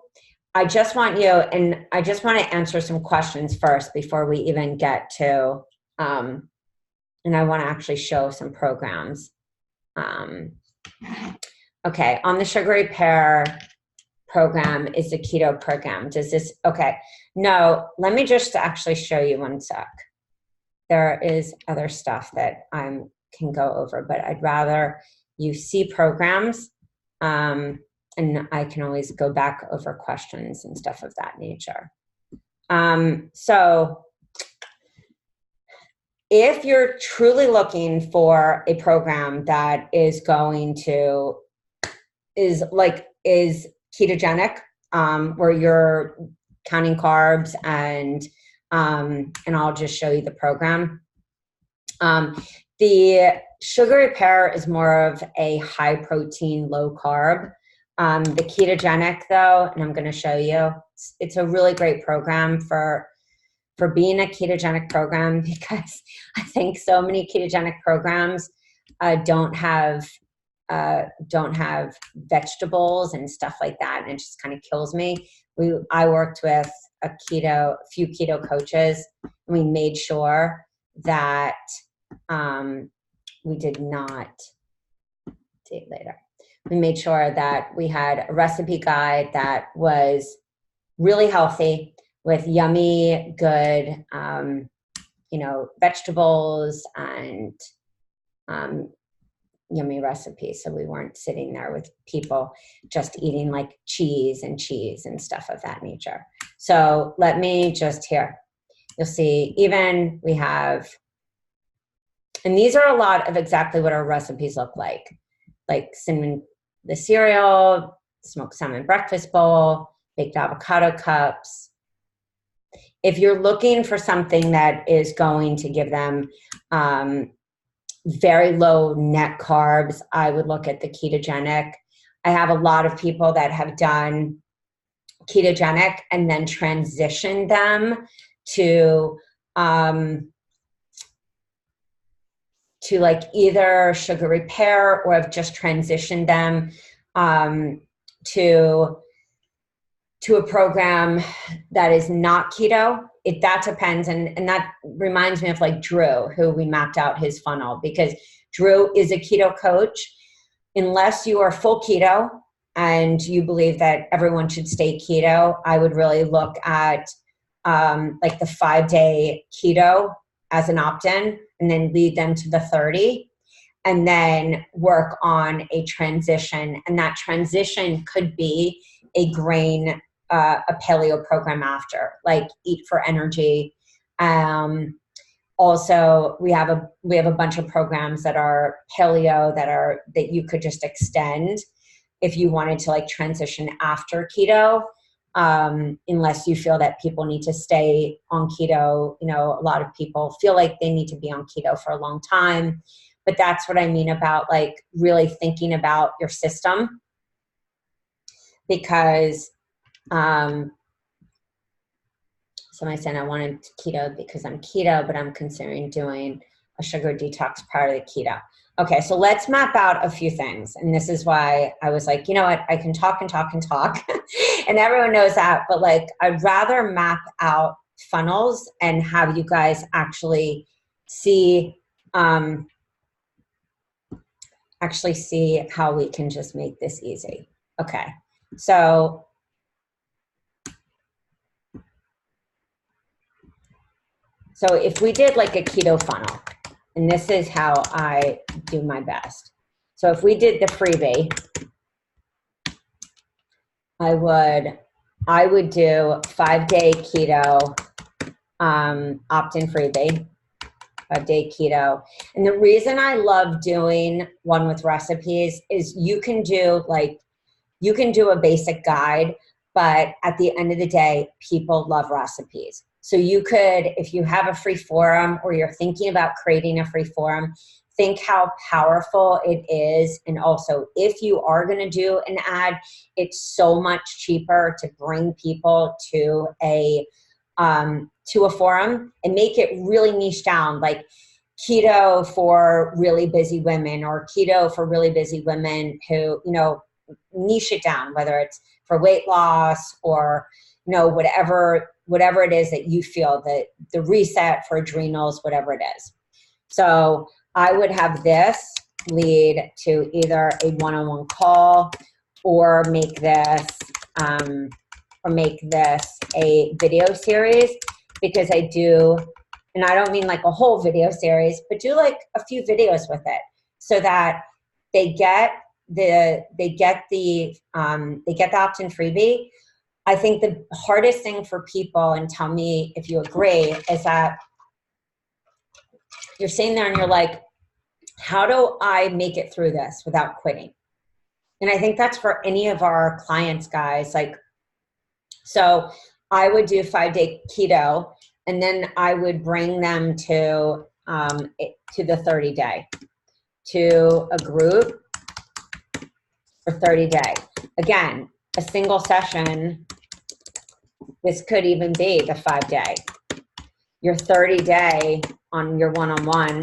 I just want you, and I just want to answer some questions first before we even get to, and I want to actually show some programs. Okay, on the Sugary Pear program is the keto program. Does this, okay. No, let me just actually show you one sec. There is other stuff that I can go over, but I'd rather you see programs, and I can always go back over questions and stuff of that nature. So if you're truly looking for a program that is going to, is ketogenic, where you're counting carbs and I'll just show you the program. The Sugary Pear is more of a high protein, low carb. The ketogenic though, and I'm going to show you, it's a really great program for being a ketogenic program, because I think so many ketogenic programs don't have vegetables and stuff like that, and it just kind of kills me. I worked with a few keto coaches, and we made sure that we did not date later. We made sure that we had a recipe guide that was really healthy with yummy, good, vegetables and yummy recipes. So we weren't sitting there with people just eating like cheese and stuff of that nature. So let me just here, you'll see even we have, and these are a lot of exactly what our recipes look like cinnamon, the cereal, smoked salmon breakfast bowl, baked avocado cups. If you're looking for something that is going to give them very low net carbs, I would look at the ketogenic. I have a lot of people that have done ketogenic and then transitioned them to like either sugar repair, or have just transitioned them to a program that is not keto. That depends. And that reminds me of like Drew, who we mapped out his funnel, because Drew is a keto coach. Unless you are full keto and you believe that everyone should stay keto, I would really look at like the 5-day keto as an opt-in, and then lead them to the 30, and then work on a transition. And that transition could be a grain, a paleo program after, like Eat for Energy. Also, we have a bunch of programs that are paleo that you could just extend if you wanted to like transition after keto. Unless you feel that people need to stay on keto. You know, a lot of people feel like they need to be on keto for a long time, but that's what I mean about like really thinking about your system, because somebody said I wanted keto because I'm keto, but I'm considering doing a sugar detox prior to keto. Okay, so let's map out a few things. And this is why I was like, you know what, I can talk and talk and talk. And everyone knows that, but like, I'd rather map out funnels and have you guys actually see how we can just make this easy. Okay, so if we did like a keto funnel, and this is how I do my best. So if we did the freebie, I would do 5-day keto, opt-in freebie, 5-day keto. And the reason I love doing one with recipes is you can do a basic guide, but at the end of the day, people love recipes. So you could, if you have a free forum or you're thinking about creating a free forum, think how powerful it is. And also, if you are going to do an ad, it's so much cheaper to bring people to a forum and make it really niche down, like keto for really busy women, or keto for really busy women who, you know, niche it down, whether it's for weight loss or, you know, whatever it is that you feel, that the reset for adrenals, whatever it is. So I would have this lead to either a one-on-one call, or make this a video series, because I do, and I don't mean like a whole video series, but do like a few videos with it, so that they get the opt-in freebie. I think the hardest thing for people, and tell me if you agree, is that you're sitting there and you're like, how do I make it through this without quitting? And I think that's for any of our clients, guys. Like, so I would do 5-day keto, and then I would bring them to the 30-day, to a group for 30-day. Again, a single session. This could even be the 5-day. Your 30-day on your one-on-one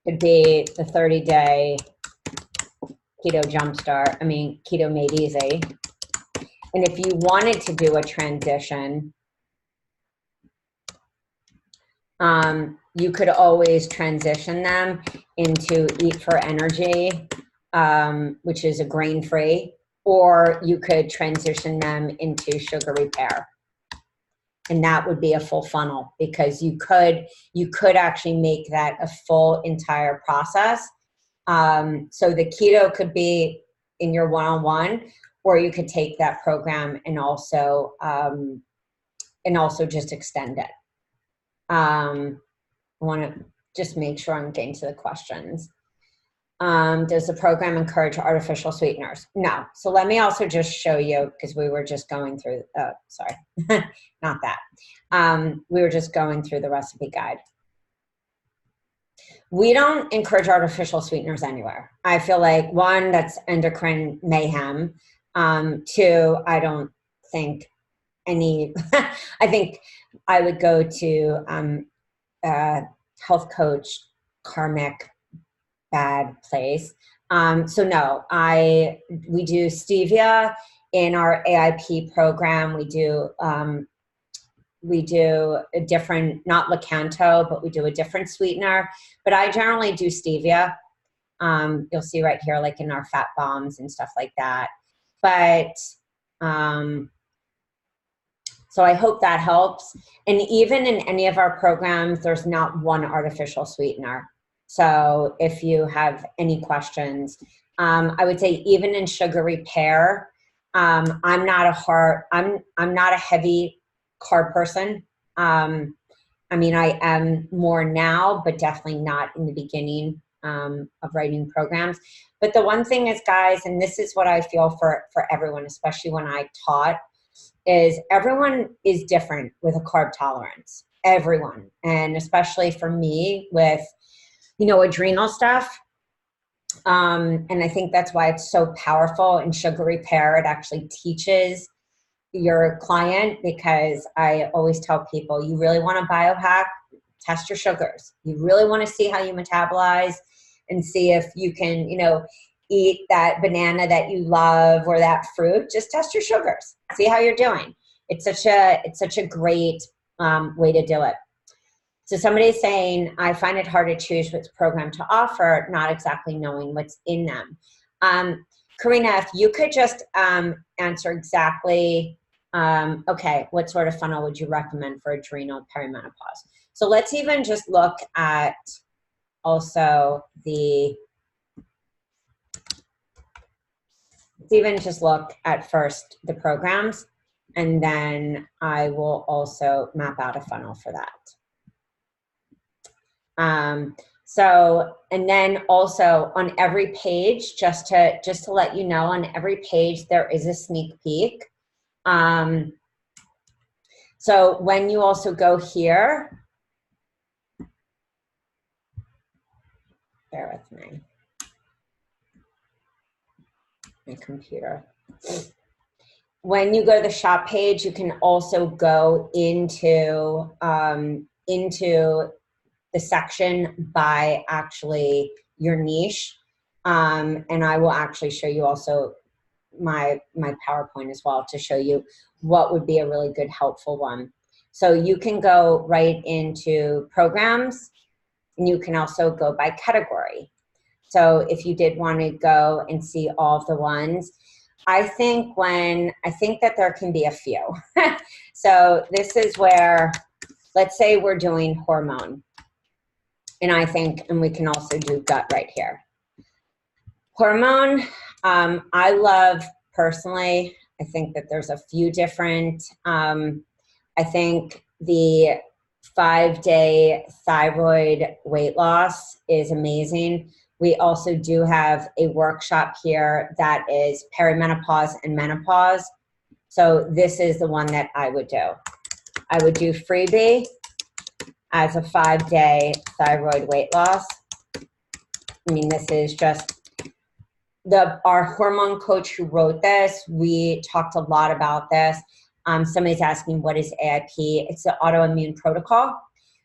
could be the 30-day keto jumpstart. I mean, keto made easy. And if you wanted to do a transition, you could always transition them into Eat for Energy, which is a grain-free, or you could transition them into sugar repair. And that would be a full funnel, because you could actually make that a full entire process. So the keto could be in your one-on-one, or you could take that program and also just extend it. I want to just make sure I'm getting to the questions. Does the program encourage artificial sweeteners? No. So let me also just show you, because we were just going through, sorry, not that. We were just going through the recipe guide. We don't encourage artificial sweeteners anywhere. I feel like, one, that's endocrine mayhem. Two, I don't think any, I think I would go to health coach, karmic, bad place. So no, we do stevia in our AIP program. We do a different, not Lakanto, but we do a different sweetener. But I generally do stevia. You'll see right here, like in our fat bombs and stuff like that. But so I hope that helps. And even in any of our programs, there's not one artificial sweetener. So if you have any questions, I would say even in sugar repair, I'm not a heavy carb person. I mean, I am more now, but definitely not in the beginning of writing programs. But the one thing is, guys, and this is what I feel for everyone, especially when I taught, is everyone is different with a carb tolerance. Everyone. And especially for me with, adrenal stuff. And I think that's why it's so powerful in sugar repair. It actually teaches your client, because I always tell people, you really want to biohack, test your sugars. You really want to see how you metabolize and see if you can, eat that banana that you love or that fruit. Just test your sugars. See how you're doing. It's such a great way to do it. So somebody's saying, I find it hard to choose which program to offer, not exactly knowing what's in them. Karina, if you could just answer exactly, okay, what sort of funnel would you recommend for adrenal perimenopause? So let's even just look at also first the programs, and then I will also map out a funnel for that. And then also on every page, just to let you know, on every page there is a sneak peek. So when you also go here, bear with me, my computer. When you go to the shop page, you can also go into the section by actually your niche. And I will actually show you also my PowerPoint as well to show you what would be a really good helpful one. So you can go right into programs, and you can also go by category. So if you did want to go and see all of the ones, I think that there can be a few. So this is where, let's say we're doing hormone. And we can also do gut right here. Hormone, I love personally, I think that there's a few different, I think the 5-day thyroid weight loss is amazing. We also do have a workshop here that is perimenopause and menopause. So this is the one that I would do. I would do Freebie as a 5-day thyroid weight loss. I mean, this is just our hormone coach who wrote this. We talked a lot about this. Somebody's asking, what is AIP? It's the autoimmune protocol.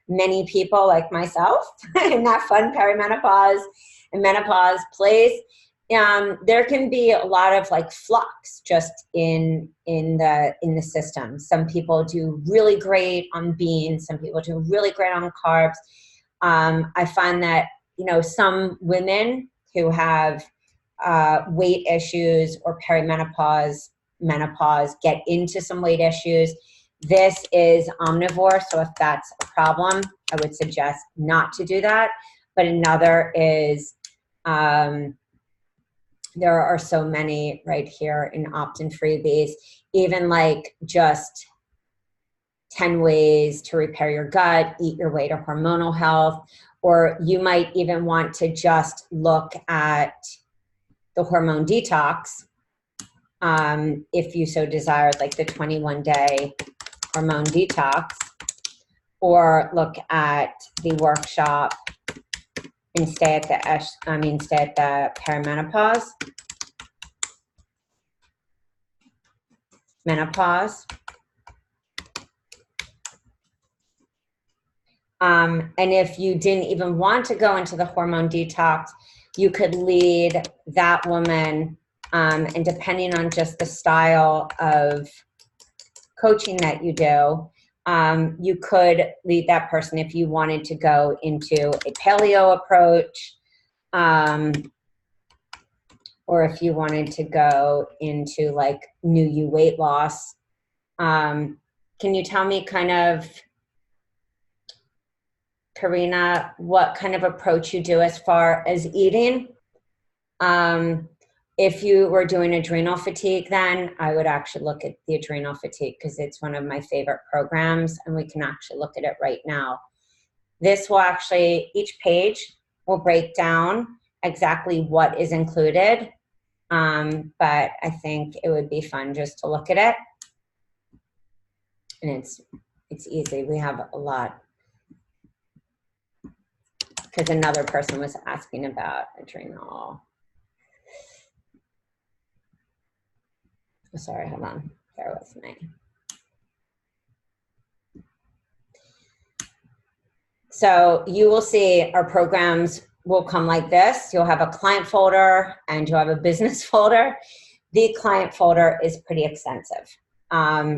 Many people like myself in that fun perimenopause and menopause place, there can be a lot of like flux just in the system. Some people do really great on beans. Some people do really great on carbs. I find that, some women who have weight issues or perimenopause, menopause get into some weight issues. This is omnivore, so if that's a problem, I would suggest not to do that. But another is, there are so many right here in opt-in freebies, even like just 10 ways to repair your gut, eat your way to hormonal health, or you might even want to just look at the hormone detox, if you so desired, like the 21-day hormone detox, or look at the workshop and stay at the perimenopause, menopause. And if you didn't even want to go into the hormone detox, you could lead that woman, and depending on just the style of coaching that you do, you could lead that person if you wanted to go into a paleo approach, or if you wanted to go into like new you weight loss. Can you tell me kind of, Karina, what kind of approach you do as far as eating? If you were doing adrenal fatigue, then I would actually look at the adrenal fatigue because it's one of my favorite programs, and we can actually look at it right now. This will actually, each page will break down exactly what is included, but I think it would be fun just to look at it. And it's easy. We have a lot. Because another person was asking about adrenal. Oh, sorry, hold on. Bear with me. So you will see our programs will come like this. You'll have a client folder and you'll have a business folder. The client folder is pretty extensive.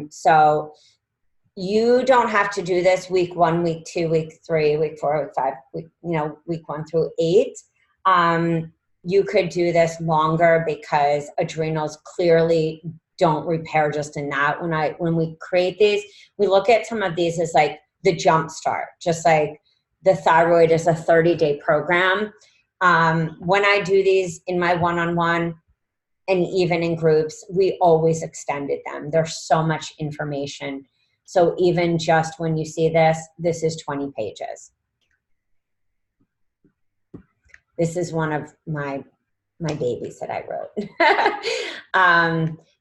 So you don't have to do this week 1, week 2, week 3, week 4, week 5, week 1 through 8. You could do this longer because adrenals clearly don't repair just in that. When we create these, we look at some of these as like the jump start, just like the thyroid is a 30-day program. When I do these in my one-on-one and even in groups, we always extended them. There's so much information. So even just when you see this, this is 20 pages. This is one of my babies that I wrote.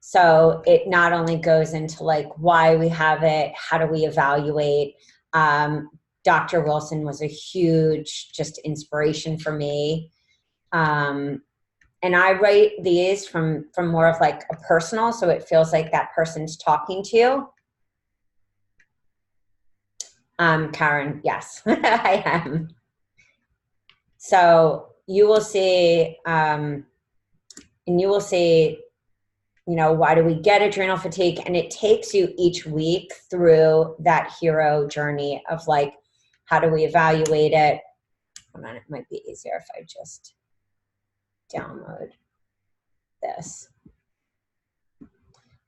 So it not only goes into like why we have it, how do we evaluate. Dr. Wilson was a huge just inspiration for me. And I write these from more of like a personal, so it feels like that person's talking to you. Karen, yes, I am. So you will see, and you will see, why do we get adrenal fatigue? And it takes you each week through that hero journey of like, how do we evaluate it? Hold on, it might be easier if I just download this.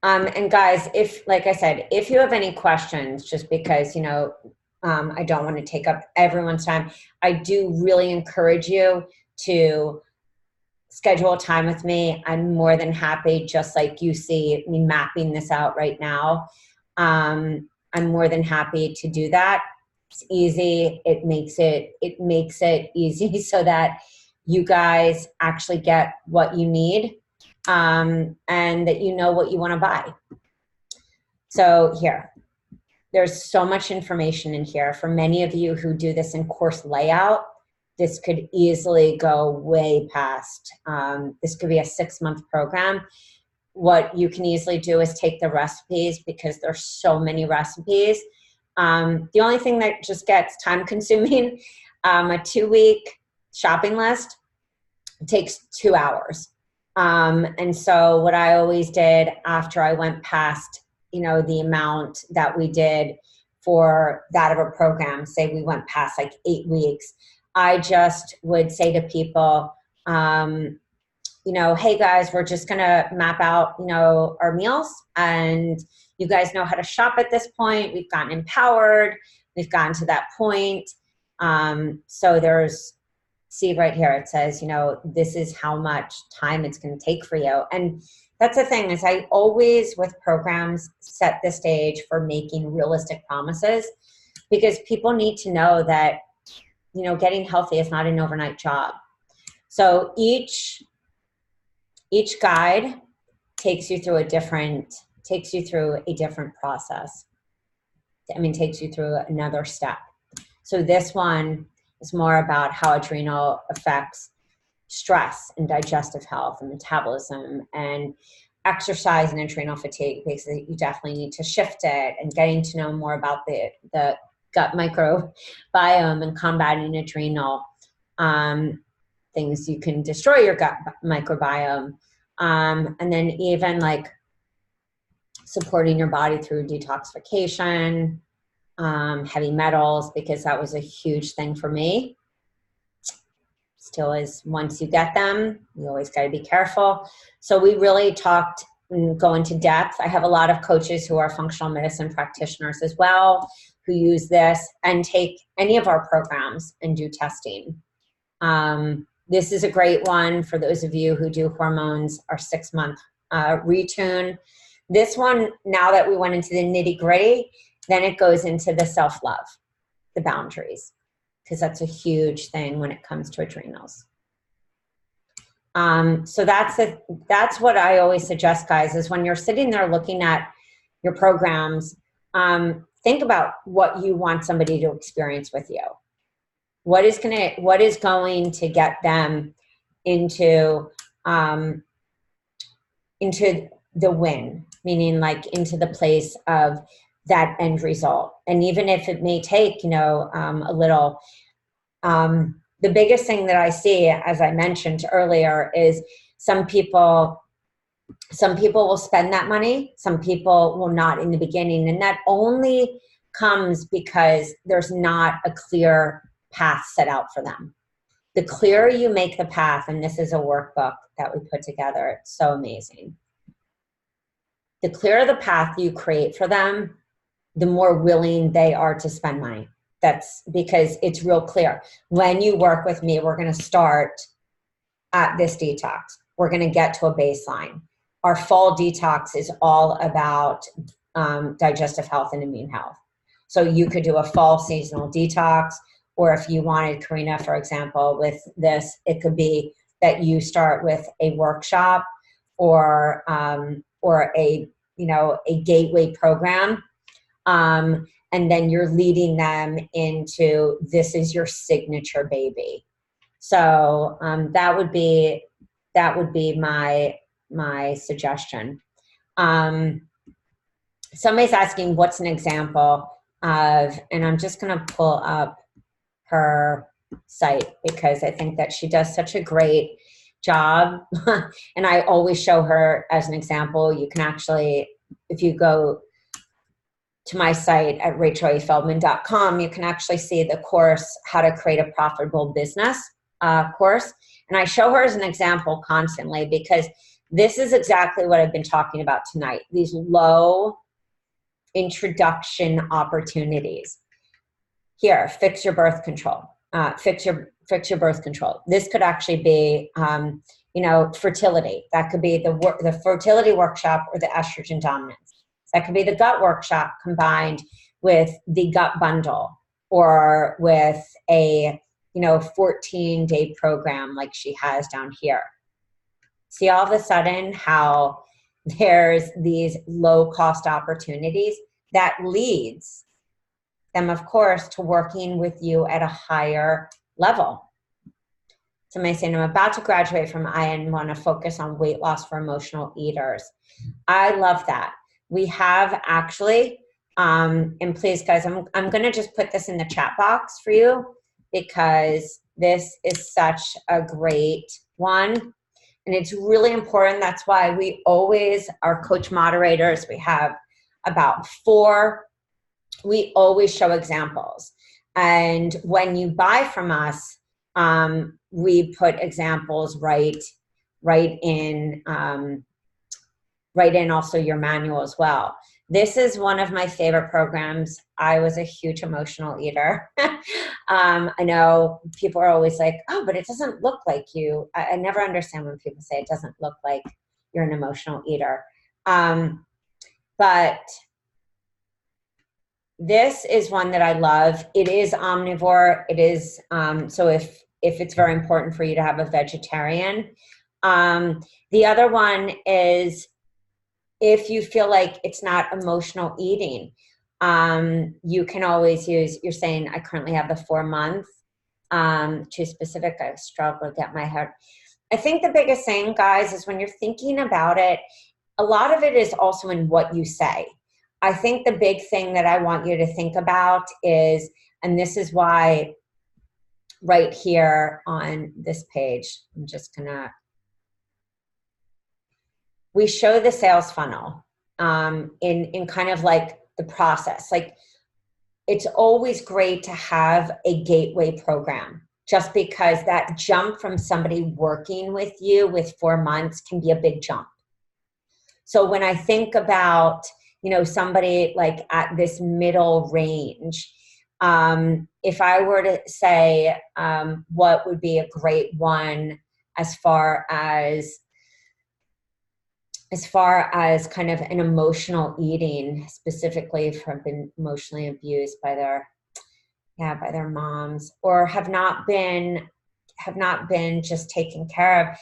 And guys, like I said, if you have any questions, just because, I don't want to take up everyone's time, I do really encourage you to schedule time with me. I'm more than happy, just like you see me mapping this out right now. I'm more than happy to do that. It's easy. It makes it easy so that you guys actually get what you need, and that you know what you want to buy. So here, there's so much information in here. For many of you who do this in course layout, this could easily go way past. This could be a 6-month program. What you can easily do is take the recipes, because there's so many recipes. The only thing that just gets time consuming, a 2-week shopping list takes 2 hours. And so what I always did after I went past, the amount that we did for that of a program, say we went past like 8 weeks, I just would say to people, hey guys, we're just going to map out, our meals, and you guys know how to shop at this point. We've gotten empowered. We've gotten to that point. So see right here, it says, this is how much time it's going to take for you. And that's the thing, is I always, with programs, set the stage for making realistic promises, because people need to know that, getting healthy is not an overnight job. So each guide takes you through a different process. Takes you through another step. So this one is more about how adrenal affects stress and digestive health and metabolism and exercise and adrenal fatigue, because you definitely need to shift it, and getting to know more about the gut microbiome and combating adrenal things. You can destroy your gut microbiome. And then even like supporting your body through detoxification, heavy metals, because that was a huge thing for me. Still is, once you get them, you always got to be careful. So we really talked and go into depth. I have a lot of coaches who are functional medicine practitioners as well, who use this and take any of our programs and do testing. This is a great one for those of you who do hormones, our 6-month retune. This one, now that we went into the nitty gritty, then it goes into the self-love, the boundaries, because that's a huge thing when it comes to adrenals. So that's what I always suggest, guys, is when you're sitting there looking at your programs, think about what you want somebody to experience with you. What is going to get them into the win, meaning like into the place of that end result. And even if it may take, a little, the biggest thing that I see, as I mentioned earlier, is some people will spend that money, some people will not in the beginning. And that only comes because there's not a clear path set out for them. The clearer you make the path, and this is a workbook that we put together, it's so amazing. The clearer the path you create for them, the more willing they are to spend money. That's because it's real clear. When you work with me, we're going to start at this detox. We're going to get to a baseline. Our fall detox is all about digestive health and immune health. So you could do a fall seasonal detox, or if you wanted, Karina, for example, with this, it could be that you start with a workshop or a gateway program. And then you're leading them into, this is your signature baby. So that would be my suggestion. Somebody's asking what's an example of, and I'm just going to pull up her site because I think that she does such a great job. And I always show her as an example. You can actually, if you go to my site at rachaelafeldman.com, you can actually see the course, How to Create a Profitable Business course. And I show her as an example constantly because this is exactly what I've been talking about tonight. These low introduction opportunities. Here, fix your birth control. Fix your birth control. This could actually be, fertility. That could be the fertility workshop or the estrogen dominance. That could be the gut workshop combined with the gut bundle, or with a 14-day program like she has down here. See all of a sudden how there's these low-cost opportunities that leads them, of course, to working with you at a higher level. Somebody saying, I'm about to graduate from IA and want to focus on weight loss for emotional eaters. I love that. We have actually, and please guys, I'm going to just put this in the chat box for you because this is such a great one. And it's really important. That's why we always, our coach moderators, we have about 4, we always show examples. And when you buy from us, we put examples right in also your manual as well. This is one of my favorite programs. I was a huge emotional eater. I know people are always like, oh, but it doesn't look like you. I never understand when people say it doesn't look like you're an emotional eater. But this is one that I love. It is omnivore. It is, so if it's very important for you to have a vegetarian. The other one is, if you feel like it's not emotional eating, you can always use, you're saying I currently have the 4-month. too specific. I struggle to get my head. I think the biggest thing, guys, is when you're thinking about it, a lot of it is also in what you say. I think the big thing that I want you to think about is, and this is why right here on this page, I'm just gonna, we show the sales funnel in kind of like the process. Like, it's always great to have a gateway program, just because that jump from somebody working with you with 4 months can be a big jump. So when I think about, you know, somebody like at this middle range, if I were to say what would be a great one as far as kind of an emotional eating, specifically if have been emotionally abused by their moms, or have not been just taken care of.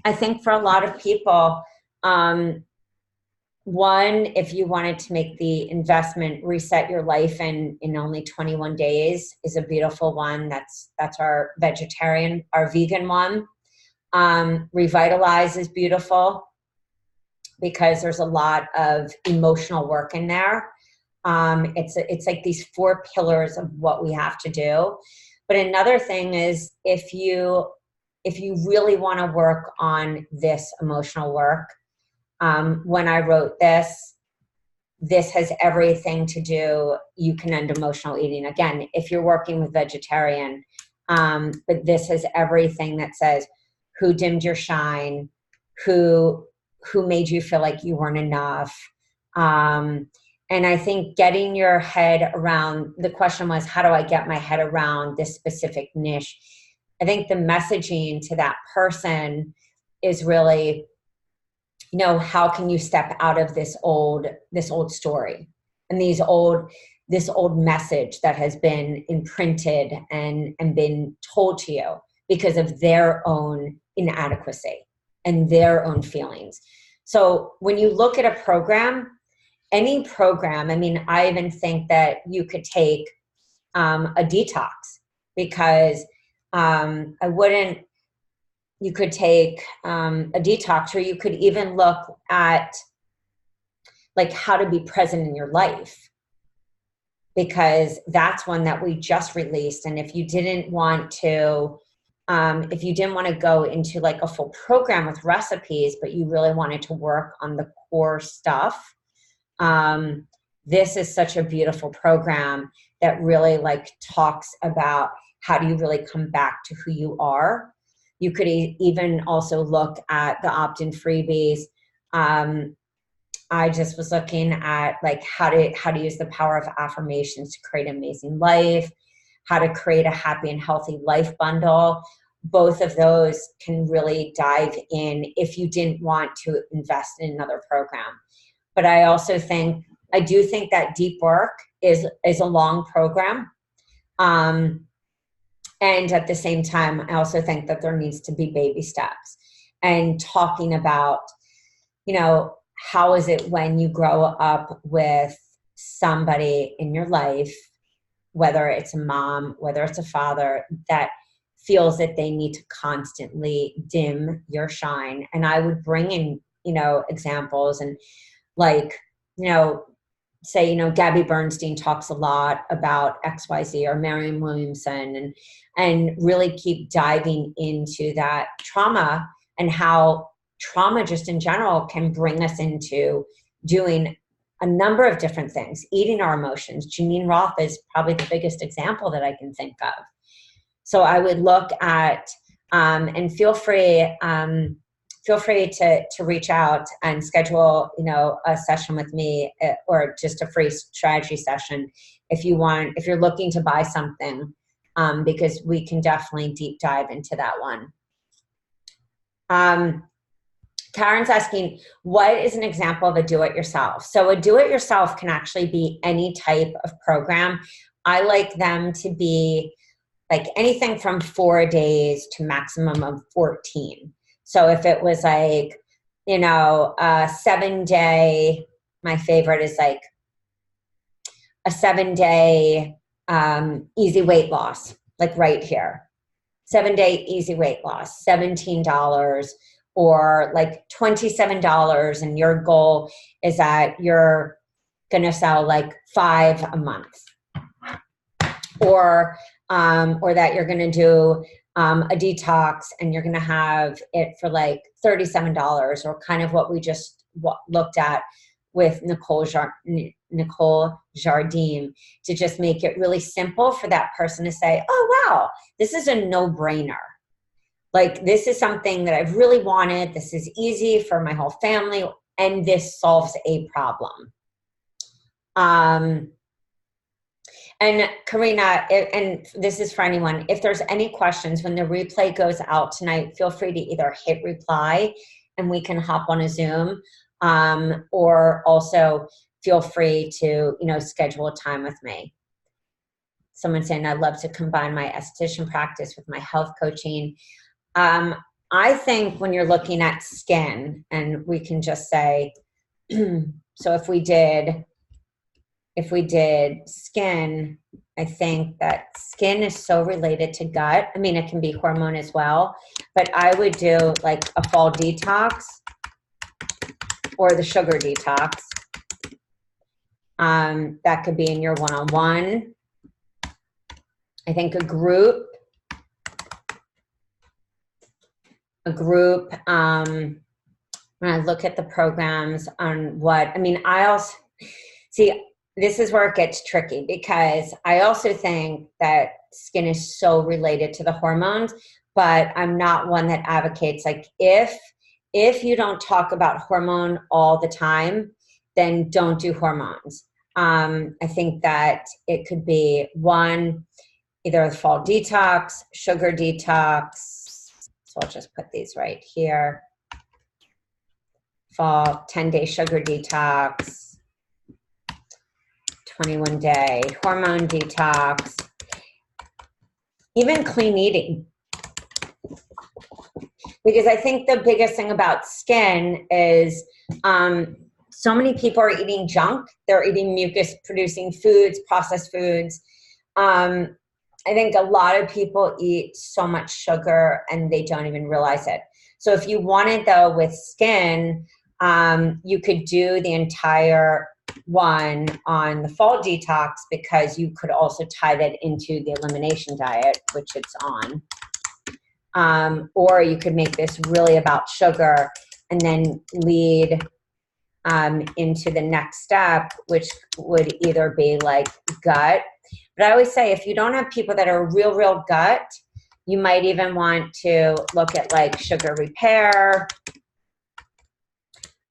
I think for a lot of people, one, if you wanted to make the investment, reset your life in only 21 days is a beautiful one. That's our vegan one. Revitalize is beautiful because there's a lot of emotional work in there. It's like these 4 pillars of what we have to do. But another thing is, if you really want to work on this emotional work, when I wrote this has everything to do, you can end emotional eating. Again, if you're working with vegetarian, but this has everything that says who dimmed your shine, who made you feel like you weren't enough. And I think getting your head around, the question was, how do I get my head around this specific niche? I think the messaging to that person is really, you know, how can you step out of this old story and this old message that has been imprinted and been told to you because of their own inadequacy and their own feelings. So when you look at a program, any program, I mean, I even think that you could take a detox, because you could take a detox, or you could even look at like how to be present in your life, because that's one that we just released. And if you didn't want to go into like a full program with recipes, but you really wanted to work on the core stuff, this is such a beautiful program that really like talks about how do you really come back to who you are. You could even also look at the opt-in freebies. I just was looking at like how to use the power of affirmations to create an amazing life, how to create a happy and healthy life bundle. Both of those can really dive in if you didn't want to invest in another program. But I do think that deep work is a long program. And at the same time, I also think that there needs to be baby steps, and talking about, you know, how is it when you grow up with somebody in your life, whether it's a mom, whether it's a father, that feels that they need to constantly dim your shine. And I would bring in, you know, examples, and like, you know, say, you know, Gabby Bernstein talks a lot about XYZ, or Marianne Williamson, and really keep diving into that trauma and how trauma just in general can bring us into doing a number of different things, eating our emotions. Janine Roth is probably the biggest example that I can think of. So I would look at, and feel free to reach out and schedule, you know, a session with me, or just a free strategy session if you're looking to buy something, because we can definitely deep dive into that one. Karen's asking, what is an example of a do-it-yourself? So a do-it-yourself can actually be any type of program. I like them to be like anything from 4 days to maximum of 14. So if it was like, you know, a 7-day, my favorite is like a 7-day easy weight loss, like right here. 7-day easy weight loss, $17, or like $27, and your goal is that you're going to sell like 5 a month, or that you're going to do a detox and you're going to have it for like $37, or kind of what we just looked at with Nicole Jardim, to just make it really simple for that person to say, oh, wow, this is a no-brainer. Like, this is something that I've really wanted. This is easy for my whole family, and this solves a problem. And Karina, and this is for anyone, if there's any questions, when the replay goes out tonight, feel free to either hit reply and we can hop on a Zoom, or also feel free to, schedule a time with me. Someone saying, I'd love to combine my esthetician practice with my health coaching. I think when you're looking at skin, and we can just say, so if we did skin, I think that skin is so related to gut. I mean, it can be hormone as well, but I would do like a fall detox or the sugar detox. That could be in your one-on-one. I think a group, when I look at the programs on I also see, this is where it gets tricky, because I also think that skin is so related to the hormones, but I'm not one that advocates, like, if you don't talk about hormone all the time, then don't do hormones. I think that it could be either a fall detox, sugar detox. So I'll just put these right here. Fall 10-day sugar detox, 21-day hormone detox, even clean eating. Because I think the biggest thing about skin is so many people are eating junk. They're eating mucus-producing foods, processed foods. I think a lot of people eat so much sugar and they don't even realize it. So if you wanted, though, with skin, you could do the entire one on the fall detox, because you could also tie that into the elimination diet, which it's on. Or you could make this really about sugar and then lead into the next step, which would either be like gut. But I always say, if you don't have people that are real gut, you might even want to look at like sugar repair,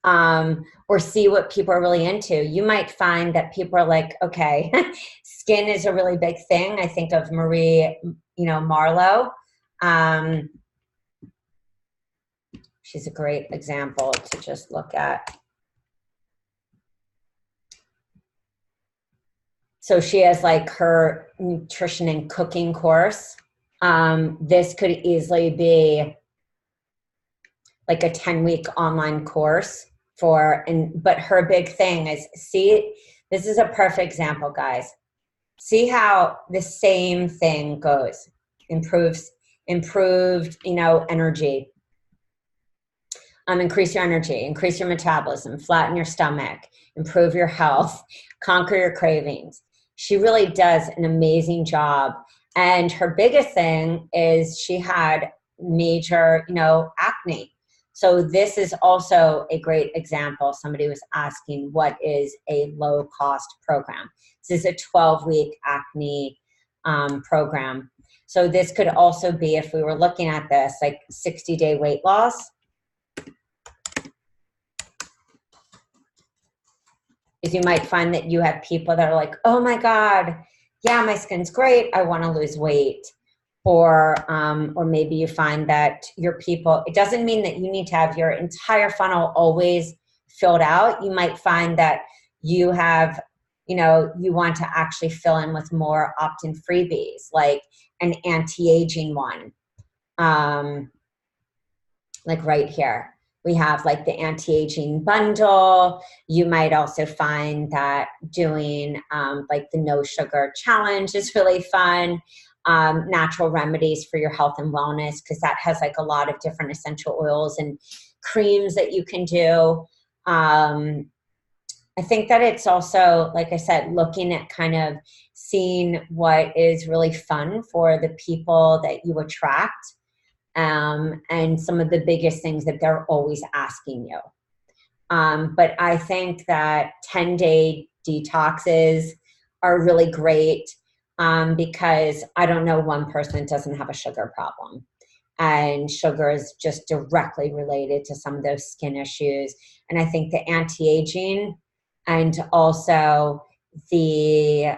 or see what people are really into. You might find that people are like, okay, skin is a really big thing. I think of Marie, Marlowe. She's a great example to just look at. So she has like her nutrition and cooking course. This could easily be like a 10-week online course but her big thing is, this is a perfect example, guys. See how the same thing goes. Improved, energy. Increase your energy, increase your metabolism, flatten your stomach, improve your health, conquer your cravings. She really does an amazing job. And her biggest thing is she had major, acne. So this is also a great example. Somebody was asking, what is a low-cost program? This is a 12-week acne program. So this could also be, if we were looking at this, like 60-day weight loss. Is you might find that you have people that are like, oh my God, yeah, my skin's great, I want to lose weight. Or maybe you find that your people, it doesn't mean that you need to have your entire funnel always filled out. You might find that you have, you want to actually fill in with more opt-in freebies, like an anti-aging one. Like right here, we have like the anti-aging bundle. You might also find that doing like the no sugar challenge is really fun. natural remedies for your health and wellness, because that has like a lot of different essential oils and creams that you can do. I think that it's also, like I said, looking at kind of seeing what is really fun for the people that you attract, and some of the biggest things that they're always asking you. But I think that 10-day detoxes are really great, because I don't know one person that doesn't have a sugar problem. And sugar is just directly related to some of those skin issues. And I think the anti-aging and also the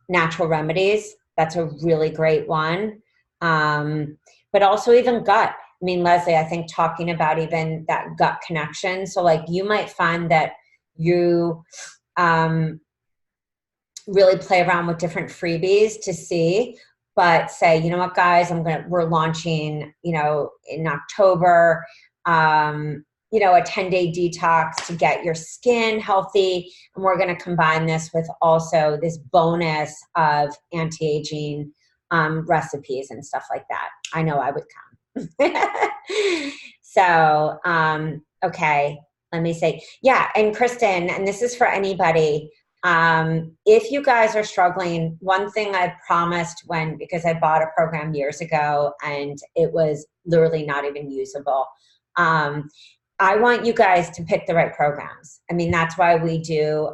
natural remedies, that's a really great one. But also even gut. I mean, Leslie, I think talking about even that gut connection. So like you might find that you really play around with different freebies to see, but say, you know what, guys, we're launching, in October, a 10-day detox to get your skin healthy. And we're going to combine this with also this bonus of anti-aging recipes and stuff like that. I know I would come. So, okay, let me say, yeah. And Kristen, and this is for anybody, if you guys are struggling, one thing I promised because I bought a program years ago and it was literally not even usable. I want you guys to pick the right programs. I mean, that's why we do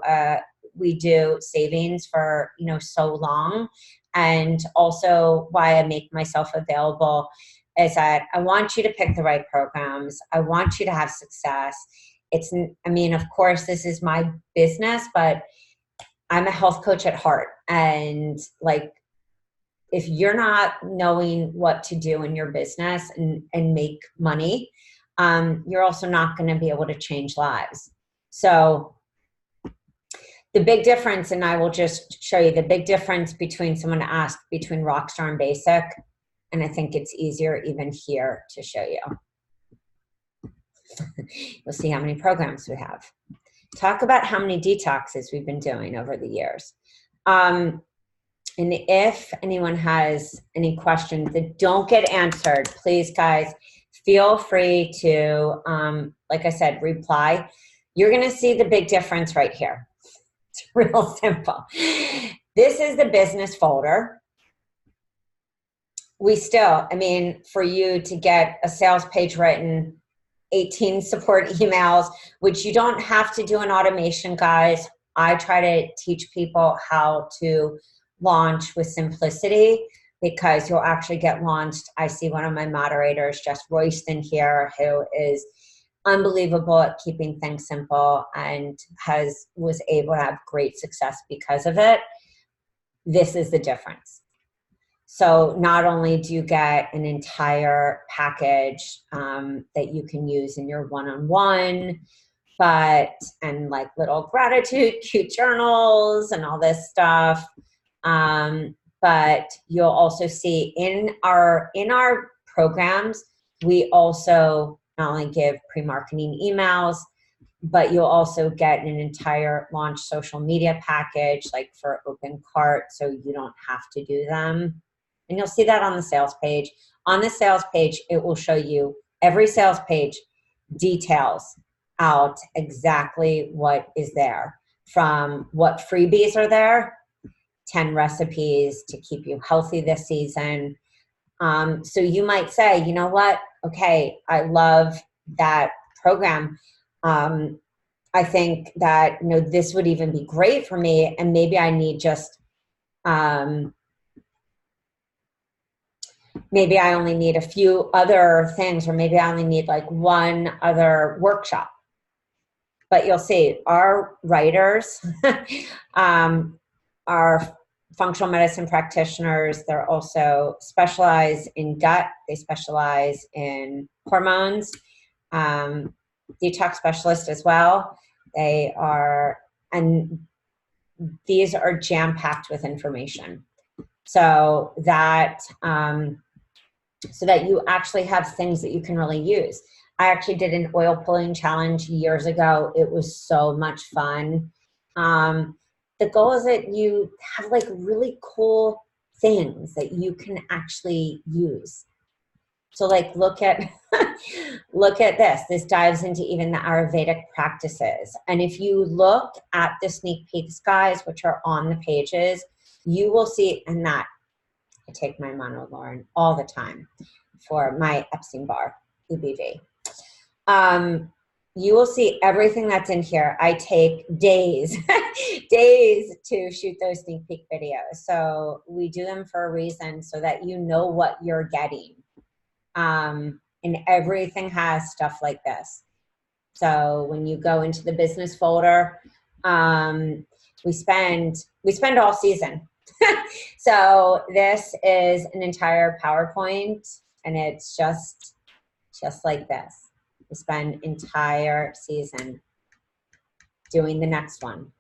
savings for, so long. And also why I make myself available is that I want you to pick the right programs. I want you to have success. Of course, this is my business, but I'm a health coach at heart. And like, if you're not knowing what to do in your business and make money, you're also not going to be able to change lives. So the big difference, and I will just show you the big difference between someone asked between Rockstar and Basic. And I think it's easier even here to show you. You'll see how many programs we have. Talk about how many detoxes we've been doing over the years. And if anyone has any questions that don't get answered, please, guys, feel free to, like I said, reply. You're going to see the big difference right here. It's real simple. This is the business folder. We still, for you to get a sales page written, 18 support emails, which you don't have to do an automation, guys. I try to teach people how to launch with simplicity, because you'll actually get launched. I see one of my moderators, Jess Royston here, who is unbelievable at keeping things simple and was able to have great success because of it. This is the difference. So not only do you get an entire package that you can use in your one-on-one, and like little gratitude, cute journals and all this stuff. But you'll also see in our programs, we also not only give pre-marketing emails, but you'll also get an entire launch social media package, like for open cart, so you don't have to do them. And you'll see that on the sales page. On the sales page, it will show you, every sales page details out exactly what is there, from what freebies are there, 10 recipes to keep you healthy this season. So you might say, you know what? Okay, I love that program. I think that, this would even be great for me. And maybe I need just, maybe I only need a few other things, or maybe I only need like one other workshop. But you'll see our writers are functional medicine practitioners. They're also specialized in gut. They specialize in hormones, detox specialists as well. They are, and these are jam-packed with information. So that you actually have things that you can really use. I actually did an oil pulling challenge years ago. It was so much fun. The goal is that you have like really cool things that you can actually use. So like, look at, look at this. This dives into even the Ayurvedic practices. And if you look at the sneak peeks, guys, which are on the pages, you will see, and that I take my monolaurin all the time for my Epstein-Barr, EBV. You will see everything that's in here. I take days, days to shoot those sneak peek videos. So we do them for a reason, so that you know what you're getting. And everything has stuff like this. So when you go into the business folder, we spend all season. So this is an entire PowerPoint, and it's just like this. We spend entire season doing the next one.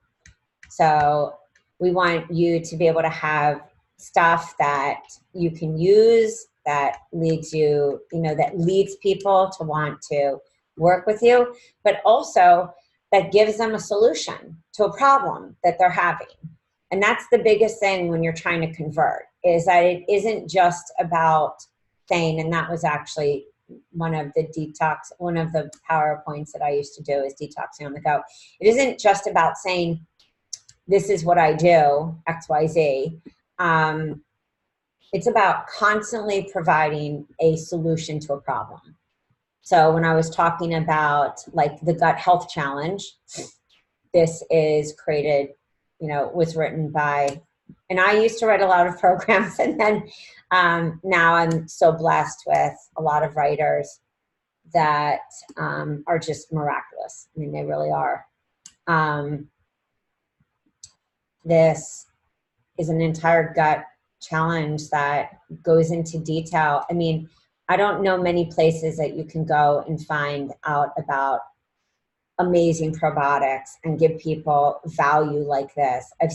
So we want you to be able to have stuff that you can use, that leads you, that leads people to want to work with you, but also that gives them a solution to a problem that they're having. And that's the biggest thing when you're trying to convert, is that it isn't just about saying, and that was actually one of the PowerPoints that I used to do, is detoxing on the go. It isn't just about saying, this is what I do, XYZ. It's about constantly providing a solution to a problem. So when I was talking about like the gut health challenge, this is created, was written by, and I used to write a lot of programs, and then now I'm so blessed with a lot of writers that are just miraculous. I mean, they really are. This is an entire gut challenge that goes into detail. I mean, I don't know many places that you can go and find out about amazing probiotics and give people value like this. I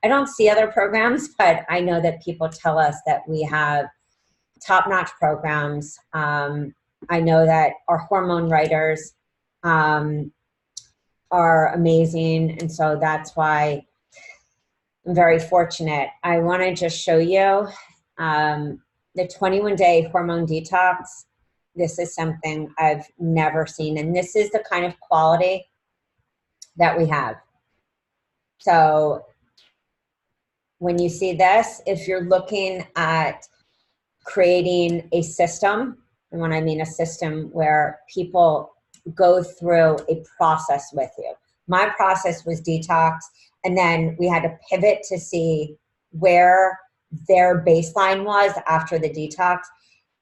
don't see other programs, but I know that people tell us that we have top-notch programs. I know that our hormone writers are amazing, and so that's why I'm very fortunate. I want to just show you the 21-day hormone detox. This is something I've never seen, and this is the kind of quality that we have. So when you see this, if you're looking at creating a system, and when I mean a system where people go through a process with you. My process was detox, and then we had to pivot to see where their baseline was after the detox.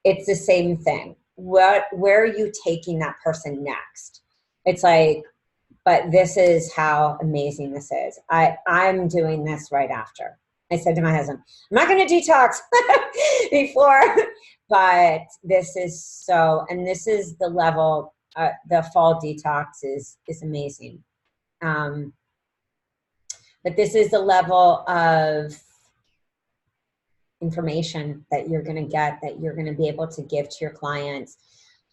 It's the same thing. Where are you taking that person next? It's like, but this is how amazing this is. I'm doing this right after. I said to my husband, I'm not going to detox before, but this is so, and this is the level, the fall detox is amazing. But this is the level of information that you're going to get, that you're going to be able to give to your clients.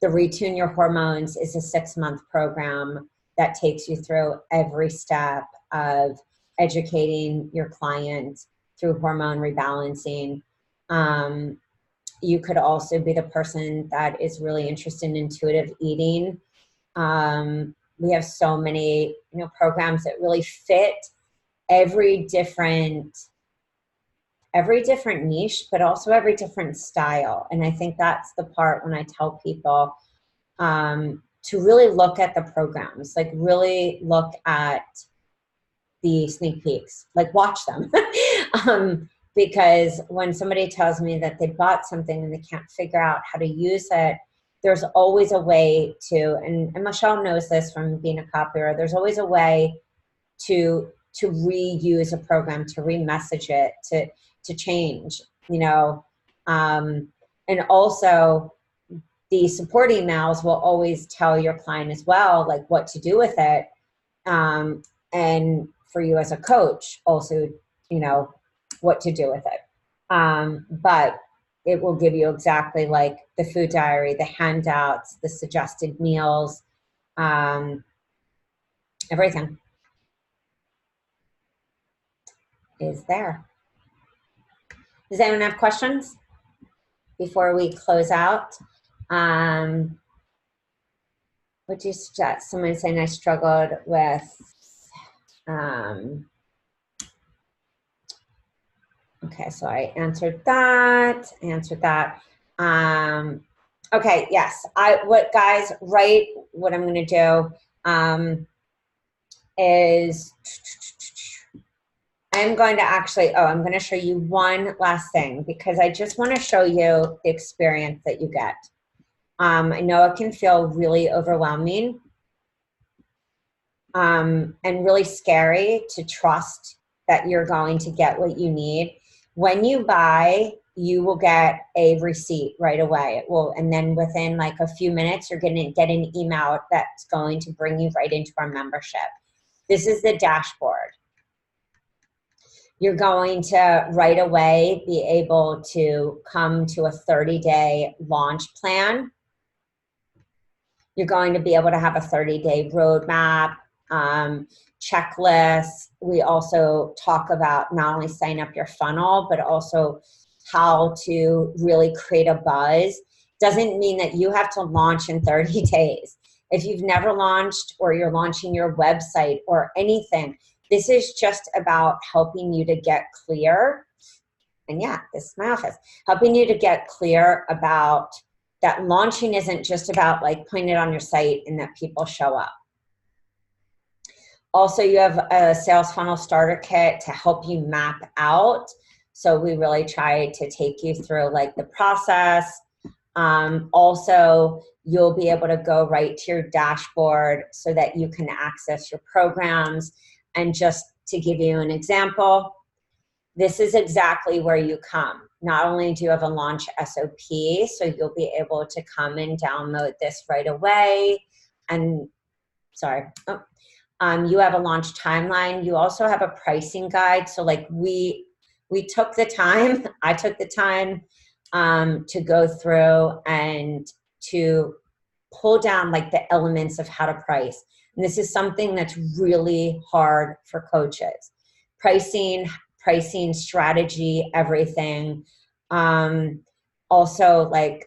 The Retune Your Hormones is a 6-month program that takes you through every step of educating your client through hormone rebalancing. You could also be the person that is really interested in intuitive eating. We have so many, programs that really fit every different niche, but also every different style. And I think that's the part when I tell people to really look at the programs, like really look at the sneak peeks, like watch them. Because when somebody tells me that they bought something and they can't figure out how to use it, there's always a way to, and Michelle knows this from being a copywriter, there's always a way to reuse a program, to remessage it, to change, and also the support emails will always tell your client as well, like what to do with it. And for you as a coach also, what to do with it. But it will give you exactly like the food diary, the handouts, the suggested meals, everything is there. Does anyone have questions before we close out? Would you suggest someone saying I struggled with, okay, so I answered that, okay, yes, guys, right, what I'm gonna do is, I'm going to actually, I'm going to show you one last thing because I just want to show you the experience that you get. I know it can feel really overwhelming and really scary to trust that you're going to get what you need. When you buy, you will get a receipt right away. It will, and then within like a few minutes, you're going to get an email that's going to bring you right into our membership. This is the dashboard. You're going to right away be able to come to a 30-day launch plan. You're going to be able to have a 30-day roadmap, checklist. We also talk about not only setting up your funnel, but also how to really create a buzz. Doesn't mean that you have to launch in 30 days. If you've never launched or you're launching your website or anything, this is just about helping you to get clear. And yeah, this is my office. Helping you to get clear about that launching isn't just about like putting it on your site and that people show up. Also, you have a sales funnel starter kit to help you map out. So we really try to take you through like the process. Also, you'll be able to go right to your dashboard so that you can access your programs. And just to give you an example, this is exactly where you come. Not only do you have a launch SOP, so you'll be able to come and download this right away. And you have a launch timeline. You also have a pricing guide. So like we took the time, I took the time to go through and to pull down like the elements of how to price. And this is something that's really hard for coaches. Pricing strategy, everything. Also like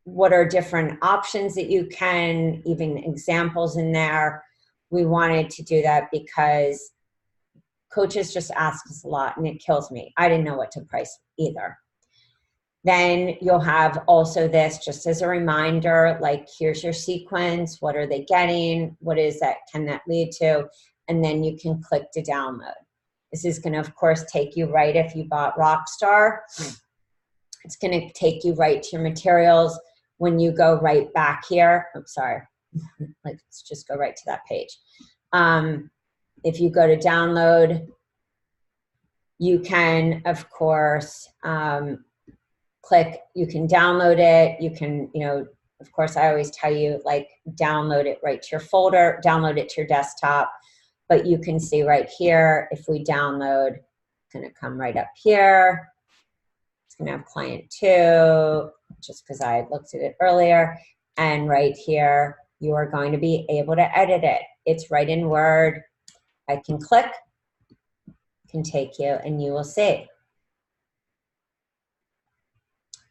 what are different options that you can, even examples in there. We wanted to do that because coaches just ask us a lot and it kills me. I didn't know what to price either. Then you'll have also this just as a reminder, like here's your sequence. What are they getting? What is that? Can that lead to? And then you can click to download. This is going to, of course, take you right if you bought Rockstar. It's going to take you right to your materials. When you go right back here, I'm sorry, let's just go right to that page. If you go to download, you can, of course, click, you can download it. You can, of course, I always tell you, like, download it right to your folder, download it to your desktop. But you can see right here, if we download, it's going to come right up here. It's going to have client 2, just because I looked at it earlier. And right here, you are going to be able to edit it. It's right in Word. I can click, can take you, and you will see.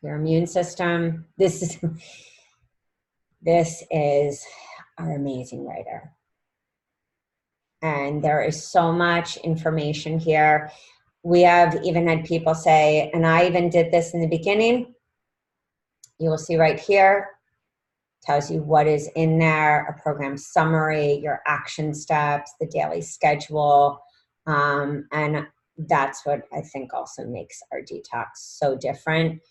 Your immune system. This is our amazing writer. And there is so much information here. We have even had people say, and I even did this in the beginning, you will see right here, tells you what is in there, a program summary, your action steps, the daily schedule, and that's what I think also makes our detox so different.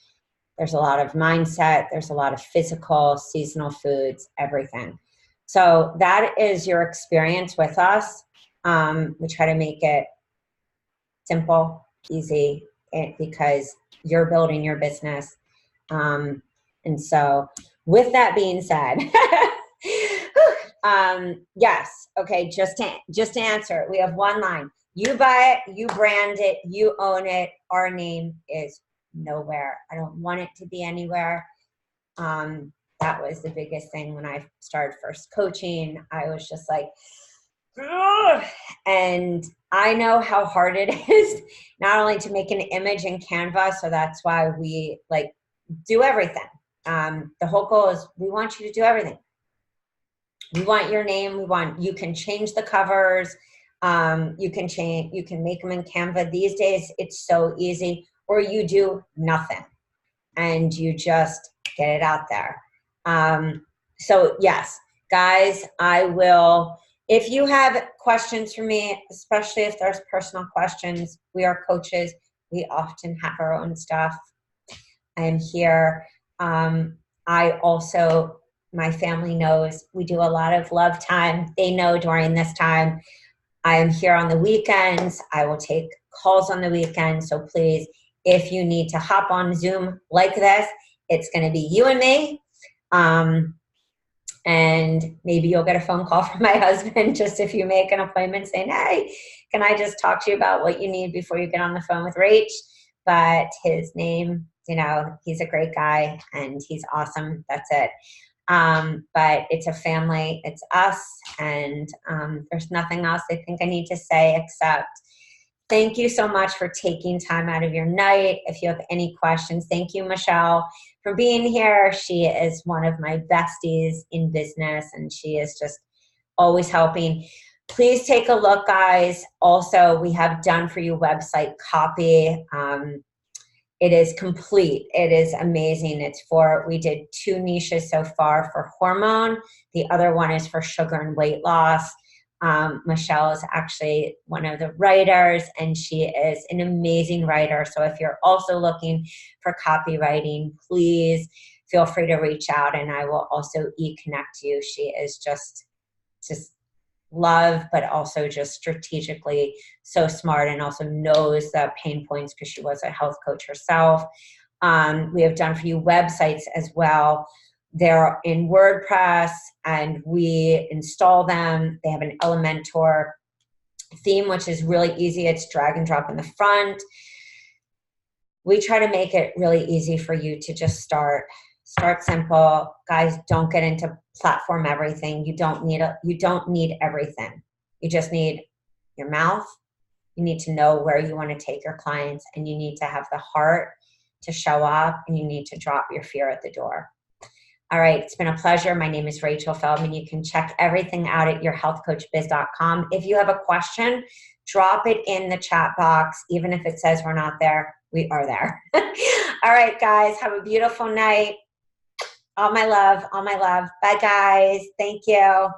There's a lot of mindset, there's a lot of physical, seasonal foods, everything. So that is your experience with us. We try to make it simple, easy, because you're building your business. And so with that being said, yes, okay, just to answer it, we have one line. You buy it, you brand it, you own it. Our name is nowhere. I don't want it to be anywhere. That was the biggest thing when I started first coaching. I was just like, ugh! And I know how hard it is not only to make an image in Canva, so that's why we like do everything. The whole goal is we want you to do everything. We want your name. You can change the covers. You can make them in Canva. These days, it's so easy. Or you do nothing and you just get it out there. So yes, guys, if you have questions for me, especially if there's personal questions, we are coaches. We often have our own stuff. I am here. My family knows we do a lot of love time. They know during this time, I am here on the weekends. I will take calls on the weekends. So please, if you need to hop on Zoom like this, it's going to be you and me. And maybe you'll get a phone call from my husband just if you make an appointment saying, hey, can I just talk to you about what you need before you get on the phone with Rach? But his name, he's a great guy and he's awesome. That's it. But it's a family, it's us, and there's nothing else I think I need to say except thank you so much for taking time out of your night. If you have any questions, thank you, Michelle, for being here. She is one of my besties in business, and she is just always helping. Please take a look, guys. Also, we have done for you website copy. It is complete. It is amazing. We did 2 niches so far for hormone. The other one is for sugar and weight loss. Michelle is actually one of the writers, and she is an amazing writer. So if you're also looking for copywriting, please feel free to reach out, and I will also connect you. She is just love, but also just strategically so smart, and also knows the pain points because she was a health coach herself. We have done for you websites as well. They're in WordPress and we install them. They have an Elementor theme, which is really easy. It's drag and drop in the front. We try to make it really easy for you to just start simple. Guys, don't get into platform everything. You don't need everything. You just need your mouth. You need to know where you want to take your clients, and you need to have the heart to show up, and you need to drop your fear at the door. All right, it's been a pleasure. My name is Rachel Feldman. You can check everything out at yourhealthcoachbiz.com. If you have a question, drop it in the chat box. Even if it says we're not there, we are there. All right, guys, have a beautiful night. All my love. Bye, guys. Thank you.